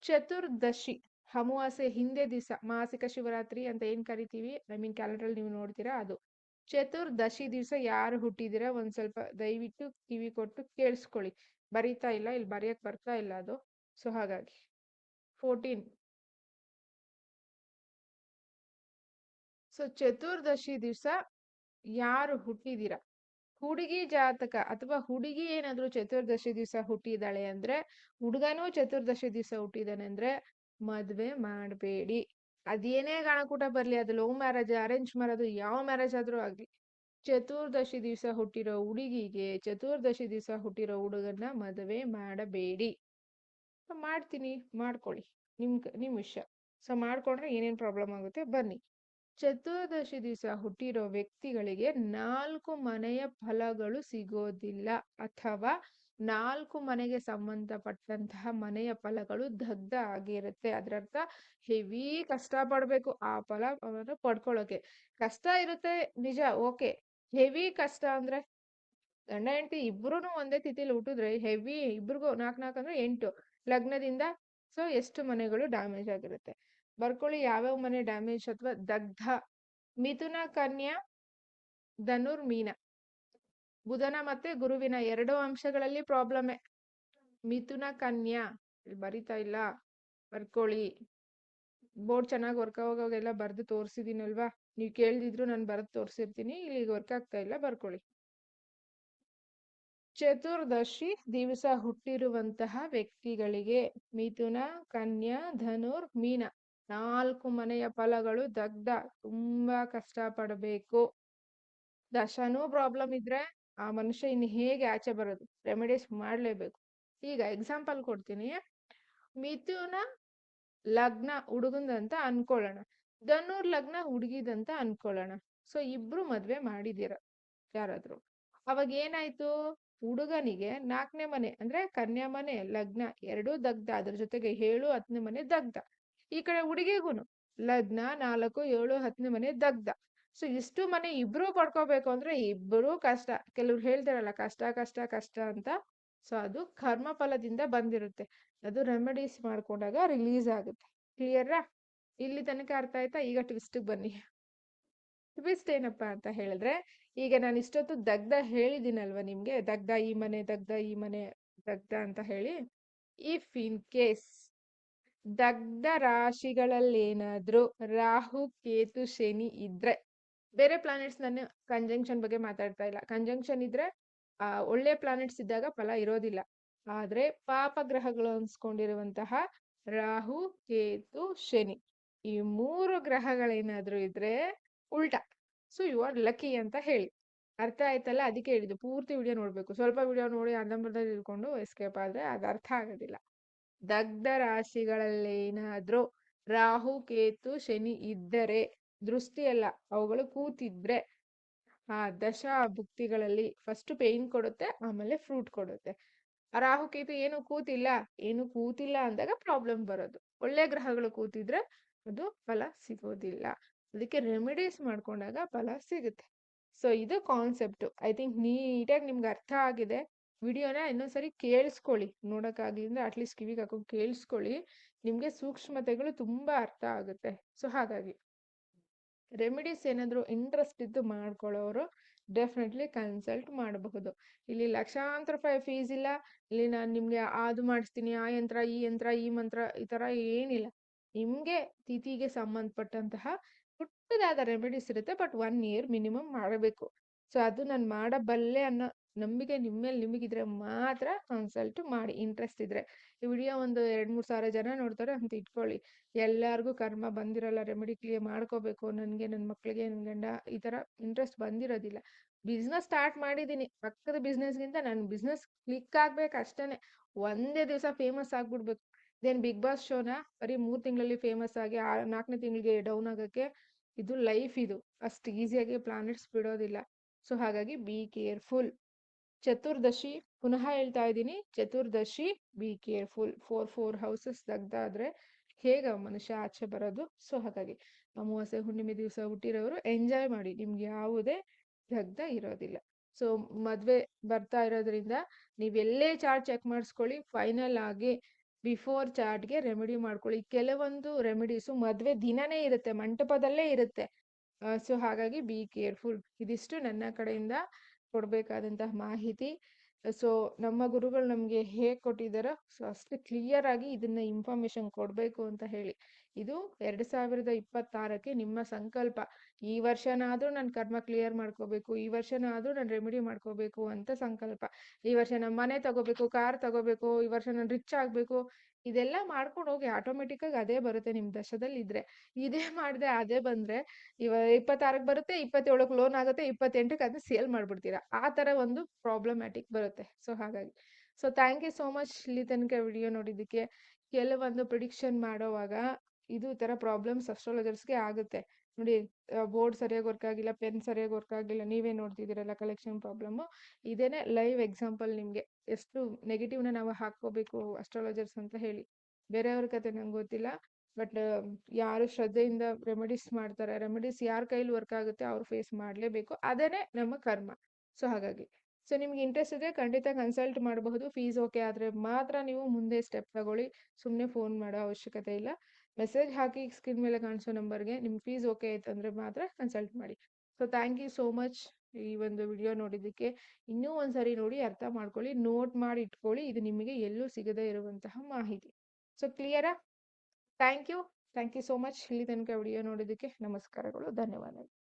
ಚತುರ್ದಶಿ, ಅಮಾವಾಸ್ಯೆ ಹಿಂದೆ ದಿವಸ, ಮಾಸಿಕ ಶಿವರಾತ್ರಿ ಅಂತ ಏನ್ ಕರಿತೀವಿ, ಐ ಮೀನ್ ಕ್ಯಾಲೆಂಡರ್ ನೀವು ನೋಡ್ತೀರಾ ಅದು. ಚತುರ್ದಶಿ ದಿವಸ ಯಾರು ಹುಟ್ಟಿದಿರಾ ಒಂದ್ ಸ್ವಲ್ಪ ದಯವಿಟ್ಟು ಕಿವಿ ಕೊಟ್ಟು ಕೇಳಿಸ್ಕೊಳ್ಳಿ. ಬರೀತಾ ಇಲ್ಲ, ಇಲ್ಲಿ ಬರೆಯಕ್ ಬರ್ತಾ ಇಲ್ಲ ಅದು. ಸೊ ಹಾಗಾಗಿ 14. ಸೊ ಚತುರ್ದಶಿ ದಿವಸ ಯಾರು ಹುಟ್ಟಿದಿರಾ, ಹುಡುಗಿ ಜಾತಕ ಅಥವಾ ಹುಡುಗಿ ಏನಾದ್ರು ಚತುರ್ದಶಿ ದಿವಸ ಹುಟ್ಟಿದಾಳೆ ಅಂದ್ರೆ, ಹುಡುಗನೂ ಚತುರ್ದಶಿ ದಿವಸ ಹುಟ್ಟಿದಾನೆ ಅಂದ್ರೆ ಮದ್ವೆ ಮಾಡಬೇಡಿ. ಅದೇನೇ ಗಾಣಕೂಟ ಬರ್ಲಿ, ಅದು ಲವ್ ಮ್ಯಾರೇಜ್, ಅರೇಂಜ್ ಮಾಡೋದು, ಯಾವ ಮ್ಯಾರೇಜ್ ಆದ್ರೂ ಆಗ್ಲಿ, ಚತುರ್ದಶಿ ದಿವಸ ಹುಟ್ಟಿರೋ ಹುಡುಗಿಗೆ, ಚತುರ್ದಶಿ ದಿವಸ ಹುಟ್ಟಿರೋ ಹುಡುಗನ್ನ ಮದುವೆ ಮಾಡಬೇಡಿ. ಮಾಡ್ತೀನಿ, ಮಾಡ್ಕೊಳ್ಳಿ, ನಿಮ್ ವಿಷಯ. ಸೊ ಮಾಡ್ಕೊಂಡ್ರೆ ಏನೇನ್ ಪ್ರಾಬ್ಲಮ್ ಆಗುತ್ತೆ ಬನ್ನಿ. ಚತುರ್ದಶಿ ದಿವಸ ಹುಟ್ಟಿರೋ ವ್ಯಕ್ತಿಗಳಿಗೆ 4 ಮನೆಯ ಫಲಗಳು ಸಿಗೋದಿಲ್ಲ, ಅಥವಾ 4 ಮನೆಗೆ ಸಂಬಂಧಪಟ್ಟಂತಹ ಮನೆಯ ಫಲಗಳು ದಗ್ಧ ಆಗಿರುತ್ತೆ. ಅದರರ್ಥ ಹೆವಿ ಕಷ್ಟ ಪಡ್ಬೇಕು ಆ ಫಲ ಪಡ್ಕೊಳ್ಳೋಕೆ. ಕಷ್ಟ ಇರುತ್ತೆ ನಿಜ, ಓಕೆ. ಹೆವಿ ಕಷ್ಟ ಅಂದ್ರೆ ಗಂಡ ಹೆಂಡತಿ ಇಬ್ರು ಒಂದೇ ತಿಥಿಲಿ ಹುಟ್ಟಿದ್ರೆ ಹೆವಿ, ಇಬ್ರಿಗೂ 4 ಅಂದ್ರೆ 8 ಲಗ್ನದಿಂದ. ಸೊ ಎಷ್ಟು ಮನೆಗಳು ಡ್ಯಾಮೇಜ್ ಆಗಿರುತ್ತೆ ಬರ್ಕೊಳ್ಳಿ. ಯಾವ್ಯಾವ ಮನೆ ಡ್ಯಾಮೇಜ್ ಅಥವಾ ದಗ್ಧ? ಮಿಥುನ, ಕನ್ಯಾ, ಧನುರ್, ಮೀನ. ಬುಧನ ಮತ್ತೆ ಗುರುವಿನ 2 ಅಂಶಗಳಲ್ಲಿ ಪ್ರಾಬ್ಲಮ್. ಮಿಥುನ, ಕನ್ಯಾ, ಬರಿತಾ ಇಲ್ಲ, ಬರ್ಕೊಳ್ಳಿ. ಬೋರ್ಡ್ ಚೆನ್ನಾಗಿ ವರ್ಕ್ ಆಗೋಗೆಲ್ಲ ಬರ್ದು ತೋರಿಸಿದೀನಲ್ವಾ, ನೀವು ಕೇಳ್ದಿದ್ರು ನಾನು ಬರ್ದು ತೋರಿಸಿರ್ತೀನಿ. ಇಲ್ಲಿ ವರ್ಕ್ ಆಗ್ತಾ ಇಲ್ಲ, ಬರ್ಕೊಳ್ಳಿ. ಚತುರ್ದಶಿ ದಿವಸ ಹುಟ್ಟಿರುವಂತಹ ವ್ಯಕ್ತಿಗಳಿಗೆ ಮಿಥುನ, ಕನ್ಯಾ, ಧನುರ್, ಮೀನ 4 ಮನೆಯ ಫಲಗಳು ದಗ್ಧ, ತುಂಬಾ ಕಷ್ಟ ಪಡಬೇಕು. ದಶನೂ ಪ್ರಾಬ್ಲಮ್ ಇದ್ರೆ ಆ ಮನುಷ್ಯ ಇನ್ನು ಹೇಗೆ ಆಚೆ ಬರೋದು? ರೆಮಿಡೀಸ್ ಮಾಡಲೇಬೇಕು. ಈಗ ಎಕ್ಸಾಂಪಲ್ ಕೊಡ್ತೀನಿ. ಮಿಥುನ ಲಗ್ನ ಹುಡುಗಂದಂತ ಅನ್ಕೊಳ್ಳೋಣ, ಧನುರ್ ಲಗ್ನ ಹುಡುಗಿದಂತ ಅನ್ಕೊಳ್ಳೋಣ. ಸೊ ಇಬ್ರು ಮದ್ವೆ ಮಾಡಿದೀರ ಯಾರಾದ್ರು. ಅವಾಗ ಏನಾಯ್ತು, ಹುಡುಗನಿಗೆ 4ನೇ ಮನೆ ಅಂದ್ರೆ ಕನ್ಯಾ ಮನೆ ಲಗ್ನ ಎರಡೂ ದಗ್ಧ, ಅದ್ರ ಜೊತೆಗೆ 7, 10ನೇ ಮನೆ ದಗ್ಧ. ಈ ಕಡೆ ಹುಡುಗಿಗೂನು ಲಗ್ನ 4, 7, 10ನೇ ಮನೆ ದಗ್ಧ. ಸೊ ಇಷ್ಟು ಮನೆ ಇಬ್ರು ಪಡ್ಕೋಬೇಕು ಅಂದ್ರೆ ಇಬ್ರು ಕಷ್ಟ. ಕೆಲವ್ರು ಹೇಳ್ತಾರಲ್ಲ ಕಷ್ಟ ಕಷ್ಟ ಕಷ್ಟ ಅಂತ. ಸೊ ಅದು ಕರ್ಮ ಫಲದಿಂದ ಬಂದಿರುತ್ತೆ. ಅದು ರೆಮಿಡೀಸ್ ಮಾಡ್ಕೊಂಡಾಗ ರಿಲೀಸ್ ಆಗುತ್ತೆ. ಕ್ಲಿಯರಾ? ಇಲ್ಲಿ ತನಕ ಅರ್ಥ ಆಯ್ತಾ? ಈಗ ಟ್ವಿಸ್ಟ್ ಬನ್ನಿ. ಟ್ವಿಸ್ಟ್ ಏನಪ್ಪಾ ಅಂತ ಹೇಳಿದ್ರೆ, ಈಗ ನಾನು ಇಷ್ಟೊತ್ತು ದಗ್ಧ ಹೇಳಿದ್ದೀನಲ್ವ ನಿಮ್ಗೆ, ದಗ್ಧ ಈ ಮನೆ ದಗ್ಧ ಈ ಮನೆ ದಗ್ಧ ಅಂತ ಹೇಳಿ. ಇಫ್ ಇನ್ ಕೇಸ್ ದಗ್ಧ ರಾಶಿಗಳಲ್ಲೇನಾದ್ರೂ ರಾಹು ಕೇತು ಶನಿ ಇದ್ರೆ, ಬೇರೆ ಪ್ಲಾನೆಟ್ಸ್ ನಾನು ಕಂಜಂಕ್ಷನ್ ಬಗ್ಗೆ ಮಾತಾಡ್ತಾ ಇಲ್ಲ, ಕಂಜಂಕ್ಷನ್ ಇದ್ರೆ ಒಳ್ಳೆ ಪ್ಲಾನೆಟ್ಸ್ ಇದ್ದಾಗ ಫಲ ಇರೋದಿಲ್ಲ. ಆದ್ರೆ ಪಾಪ ಗ್ರಹಗಳು ಅನ್ಸ್ಕೊಂಡಿರುವಂತಹ ರಾಹು ಕೇತು ಶನಿ ಈ 3 ಗ್ರಹಗಳೇನಾದ್ರೂ ಇದ್ರೆ ಉಲ್ಟಾ. ಸೊ ಯು ಆರ್ ಲಕ್ಕಿ ಅಂತ ಹೇಳಿ. ಅರ್ಥ ಆಯ್ತಲ್ಲ? ಅದಕ್ಕೆ ಹೇಳಿದ್ದು ಪೂರ್ತಿ ವಿಡಿಯೋ ನೋಡ್ಬೇಕು. ಸ್ವಲ್ಪ ವಿಡಿಯೋ ನೋಡಿ ಅರ್ಧಂಬರ್ಧ ತಿಳ್ಕೊಂಡು ಎಸ್ಕೇಪ್ ಆದ್ರೆ ಅದು ಅರ್ಥ ಆಗೋದಿಲ್ಲ. ದಗ್ಧ ರಾಶಿಗಳಲ್ಲೇನಾದ್ರೂ ರಾಹು ಕೇತು ಶನಿ ಇದ್ದರೆ, ದೃಷ್ಟಿ ಅಲ್ಲ, ಅವುಗಳು ಕೂತಿದ್ರೆ ಆ ದಶಾ ಭುಕ್ತಿಗಳಲ್ಲಿ ಫಸ್ಟ್ ಪೇನ್ ಕೊಡುತ್ತೆ, ಆಮೇಲೆ ಫ್ರೂಟ್ ಕೊಡುತ್ತೆ. ರಾಹುಕೇತು ಏನು ಕೂತಿಲ್ಲ ಅಂದಾಗ ಪ್ರಾಬ್ಲಮ್ ಬರೋದು. ಒಳ್ಳೆ ಗ್ರಹಗಳು ಕೂತಿದ್ರೆ ಅದು ಫಲ ಸಿಗೋದಿಲ್ಲ. ಅದಕ್ಕೆ ರೆಮಿಡೀಸ್ ಮಾಡ್ಕೊಂಡಾಗ ಫಲ ಸಿಗುತ್ತೆ. ಸೊ ಇದು ಕಾನ್ಸೆಪ್ಟ್. ಐ ಥಿಂಕ್ ನೀಟಾಗಿ ನಿಮ್ಗೆ ಅರ್ಥ ಆಗಿದೆ. ವಿಡಿಯೋನ ಇನ್ನೊಂದ್ಸರಿ ಕೇಳಿಸ್ಕೊಳ್ಳಿ, ನೋಡೋಕ್ಕಾಗ್ಲಿಂದ ಅಟ್ಲೀಸ್ಟ್ ಕಿವಿಗೆ ಹಾಕೊಂಡು ಕೇಳಿಸ್ಕೊಳ್ಳಿ. ನಿಮ್ಗೆ ಸೂಕ್ಷ್ಮತೆಗಳು ತುಂಬಾ ಅರ್ಥ ಆಗುತ್ತೆ. ಸೊ ಹಾಗಾಗಿ ರೆಮಿಡೀಸ್ ಏನಾದ್ರು ಇಂಟ್ರೆಸ್ಟ್ ಇದ್ದು ಮಾಡ್ಕೊಳ್ಳೋರು ಡೆಫಿನೆಟ್ಲಿ ಕನ್ಸಲ್ಟ್ ಮಾಡಬಹುದು. ಇಲ್ಲಿ ಲಕ್ಷಾಂತರ ರೂಪಾಯಿ ಫೀಸ್ ಇಲ್ಲ. ಇಲ್ಲಿ ನಾನು ನಿಮ್ಗೆ ಅದು ಮಾಡಿಸ್ತೀನಿ, ಆ ಯಂತ್ರ ಈ ಯಂತ್ರ ಈ ಮಂತ್ರ ಈ ತರ ಏನಿಲ್ಲ. ನಿಮ್ಗೆ ತಿಥಿಗೆ ಸಂಬಂಧಪಟ್ಟಂತಹ ಪುಟ್ಟದಾದ ರೆಮಿಡೀಸ್ ಇರುತ್ತೆ, ಬಟ್ 1 year ಮಿನಿಮಮ್ ಮಾಡಬೇಕು. ಸೊ ಅದು ನಾನು ಮಾಡಬಲ್ಲೆ ಅನ್ನೋ ನಂಬಿಕೆ ನಿಮ್ಮೇಲೆ ನಿಮಗಿದ್ರೆ ಮಾತ್ರ ಕನ್ಸಲ್ಟ್ ಮಾಡಿ, ಇಂಟ್ರೆಸ್ಟ್ ಇದ್ರೆ. ಈ ವಿಡಿಯೋ ಒಂದು 2-3 ಸಾವಿರ ಜನ ನೋಡ್ತಾರೆ ಅಂತ ಇಟ್ಕೊಳ್ಳಿ. ಎಲ್ಲಾರ್ಗು ಕರ್ಮ ಬಂದಿರಲ್ಲ, ರೆಮಿಡಿ ಕ್ಲಿಯರ್ ಮಾಡ್ಕೋಬೇಕು, ನನ್ಗೆ ನನ್ನ ಮಕ್ಳಿಗೆ ನನ್ನ ಗಂಡ ಈ ತರ ಇಂಟ್ರೆಸ್ಟ್ ಬಂದಿರೋದಿಲ್ಲ. ಬಿಸ್ನೆಸ್ ಸ್ಟಾರ್ಟ್ ಮಾಡಿದೀನಿ, ಪಕ್ಕದ ಬಿಸ್ನೆಸ್ಗಿಂತ ನನ್ನ ಬಿಸ್ನೆಸ್ ಕ್ಲಿಕ್ ಆಗ್ಬೇಕು ಅಷ್ಟೇನೆ. ಒಂದೇ ದಿವಸ ಫೇಮಸ್ ಆಗ್ಬಿಡ್ಬೇಕು. ಇದೇನ್ ಬಿಗ್ ಬಾಸ್ ಶೋನ ಬರೀ 3 ತಿಂಗಳಲ್ಲಿ ಫೇಮಸ್ ಆಗಿ 4ನೇ ತಿಂಗಳಿಗೆ ಡೌನ್ ಆಗಕ್ಕೆ? ಇದು ಲೈಫ್. ಇದು ಅಷ್ಟು ಈಸಿಯಾಗಿ ಪ್ಲಾನೆಟ್ಸ್ ಬಿಡೋದಿಲ್ಲ. ಸೊ ಹಾಗಾಗಿ ಬಿ ಕೇರ್ಫುಲ್. ಚತುರ್ದಶಿ ಪುನಃ ಹೇಳ್ತಾ ಇದ್ದೀನಿ, ಚತುರ್ದಶಿ ಬಿ ಕೇರ್ಫುಲ್. 4 ಹೌಸಸ್ ದಗ್ಧ ಆದ್ರೆ ಹೇಗ ಮನುಷ್ಯ ಆಚೆ ಬರೋದು? ಸೊ ಹಾಗಾಗಿ ಅಮಾವಾಸ್ಯೆ ಹುಣ್ಣಿಮೆ ದಿವಸ ಹುಟ್ಟಿರೋರು ಎಂಜಾಯ್ ಮಾಡಿ, ನಿಮ್ಗೆ ಯಾವುದೇ ದಗ್ಧ ಇರೋದಿಲ್ಲ. ಸೊ ಮದ್ವೆ ಬರ್ತಾ ಇರೋದ್ರಿಂದ ನೀವೆಲ್ಲೇ ಚಾರ್ಟ್ ಚೆಕ್ ಮಾಡಿಸ್ಕೊಳ್ಳಿ, ಫೈನಲ್ ಆಗಿ ಬಿಫೋರ್ ಚಾರ್ಟ್ಗೆ ರೆಮಿಡಿ ಮಾಡ್ಕೊಳ್ಳಿ. ಕೆಲವೊಂದು ರೆಮಿಡೀಸು ಮದ್ವೆ ದಿನನೇ ಇರುತ್ತೆ, ಮಂಟಪದಲ್ಲೇ ಇರುತ್ತೆ. ಸೊ ಹಾಗಾಗಿ ಬಿ ಕೇರ್ಫುಲ್. ಇದಿಷ್ಟು ನನ್ನ ಕಡೆಯಿಂದ ಕೊಡ್ಬೇಕಾದಂತಹ ಮಾಹಿತಿ. ಸೊ ನಮ್ಮ ಗುರುಗಳು ನಮ್ಗೆ ಹೇಗ್ ಕೊಟ್ಟಿದಾರೋ ಸೊ ಅಷ್ಟು ಕ್ಲಿಯರ್ ಆಗಿ ಇದನ್ನ ಇನ್ಫಾರ್ಮೇಶನ್ ಕೊಡ್ಬೇಕು ಅಂತ ಹೇಳಿ. ಇದು 2026ಕ್ಕೆ ನಿಮ್ಮ ಸಂಕಲ್ಪ. ಈ ವರ್ಷನಾದ್ರೂ ನಾನು ಕರ್ಮ ಕ್ಲಿಯರ್ ಮಾಡ್ಕೋಬೇಕು, ಈ ವರ್ಷನಾದ್ರೂ ನಾನು ರೆಮಿಡಿ ಮಾಡ್ಕೋಬೇಕು ಅಂತ ಸಂಕಲ್ಪ. ಈ ವರ್ಷ ನಮ್ಮ ಮನೆ ತಗೋಬೇಕು, ಕಾರ್ ತಗೋಬೇಕು, ಈ ವರ್ಷ ನಾನು ರಿಚ್ ಆಗ್ಬೇಕು, ಇದೆಲ್ಲ ಮಾಡ್ಕೊಂಡು ಹೋಗಿ. ಆಟೋಮೆಟಿಕ್ ಆಗಿ ಅದೇ ಬರುತ್ತೆ ನಿಮ್ ದಶದಲ್ಲಿ ಇದ್ರೆ. ಇದೇ ಮಾಡದೆ ಅದೇ ಬಂದ್ರೆ 26ಕ್ಕೆ ಬರುತ್ತೆ, 27ಕ್ಕೆ ಲೋನ್ ಆಗುತ್ತೆ, 28ಕ್ಕೆ ಅದನ್ನ ಸೇಲ್ ಮಾಡ್ಬಿಡ್ತೀರಾ. ಆ ತರ ಒಂದು ಪ್ರಾಬ್ಲಮ್ಯಾಟಿಕ್ ಬರುತ್ತೆ. ಸೊ ಹಾಗಾಗಿ so thank you so much ಇಲ್ಲಿ ತನಕ ವಿಡಿಯೋ ನೋಡಿದ್ದಕ್ಕೆ. ಕೆಲವೊಂದು ಪ್ರಿಡಿಕ್ಷನ್ ಮಾಡೋವಾಗ ಇದು ತರ ಪ್ರಾಬ್ಲಮ್ಸ್ ಅಸ್ಟ್ರಾಲಜರ್ಸ್ಗೆ ಆಗುತ್ತೆ. ನೋಡಿ, ಬೋರ್ಡ್ ಸರಿಯಾಗಿ ವರ್ಕ್ ಆಗಿಲ್ಲ, ಪೆನ್ ಸರಿಯಾಗಿ ವರ್ಕ್ ಆಗಿಲ್ಲ, ನೀವೇ ನೋಡ್ತಿದ್ದೀರಲ್ಲ ಕಲೆಕ್ಷನ್ ಪ್ರಾಬ್ಲಮ್. ಇದೇನೆ ಲೈವ್ ಎಕ್ಸಾಂಪಲ್ ನಿಮ್ಗೆ ಎಷ್ಟು ನೆಗೆಟಿವ್ನ ನಾವು ಹಾಕೋಬೇಕು ಅಸ್ಟ್ರಾಲಜರ್ಸ್ ಅಂತ ಹೇಳಿ. ಬೇರೆಯವ್ರ ಕತೆ ನಂಗೆ ಗೊತ್ತಿಲ್ಲ, ಬಟ್ ಯಾರು ಶ್ರದ್ಧೆಯಿಂದ ರೆಮಿಡೀಸ್ ಮಾಡ್ತಾರೆ, ರೆಮಿಡೀಸ್ ಯಾರ ಕೈಲಿ ವರ್ಕ್ ಆಗುತ್ತೆ ಅವ್ರು ಫೇಸ್ ಮಾಡಲೇಬೇಕು. ಅದೇನೆ ನಮ್ಮ ಕರ್ಮ. ಸೊ ಹಾಗಾಗಿ ಸೊ ನಿಮ್ಗೆ ಇಂಟ್ರೆಸ್ಟ್ ಇದ್ರೆ ಖಂಡಿತ ಕನ್ಸಲ್ಟ್ ಮಾಡಬಹುದು. ಫೀಸ್ ಓಕೆ ಆದ್ರೆ ಮಾತ್ರ ನೀವು ಮುಂದೆ ಸ್ಟೆಪ್ ತಗೊಳ್ಳಿ. ಸುಮ್ಮನೆ ಫೋನ್ ಮಾಡೋ ಅವಶ್ಯಕತೆ ಇಲ್ಲ. ಮೆಸೇಜ್ ಹಾಕಿ ಸ್ಕ್ರೀನ್ ಮೇಲೆ ಕಾಣಿಸೋ ನಂಬರ್ಗೆ ನಿಮ್ ಫೀಸ್ ಓಕೆ ಆಯ್ತು ಅಂದ್ರೆ ಮಾತ್ರ ಕನ್ಸಲ್ಟ್ ಮಾಡಿ. So thank you so much ಈ ಒಂದು ವಿಡಿಯೋ ನೋಡಿದ್ದಕ್ಕೆ. ಇನ್ನೂ ಒಂದ್ಸರಿ ನೋಡಿ ಅರ್ಥ ಮಾಡ್ಕೊಳ್ಳಿ, ನೋಟ್ ಮಾಡಿ ಇಟ್ಕೊಳ್ಳಿ. ಇದು ನಿಮಗೆ ಎಲ್ಲೂ ಸಿಗದೇ ಇರುವಂತಹ ಮಾಹಿತಿ. ಸೊ ಕ್ಲಿಯರಾ? ಥ್ಯಾಂಕ್ ಯು ಸೋ ಮಚ್ ಇಲ್ಲಿ ತನಕ ವಿಡಿಯೋ ನೋಡಿದ್ದಕ್ಕೆ. ನಮಸ್ಕಾರಗಳು, ಧನ್ಯವಾದಗಳು.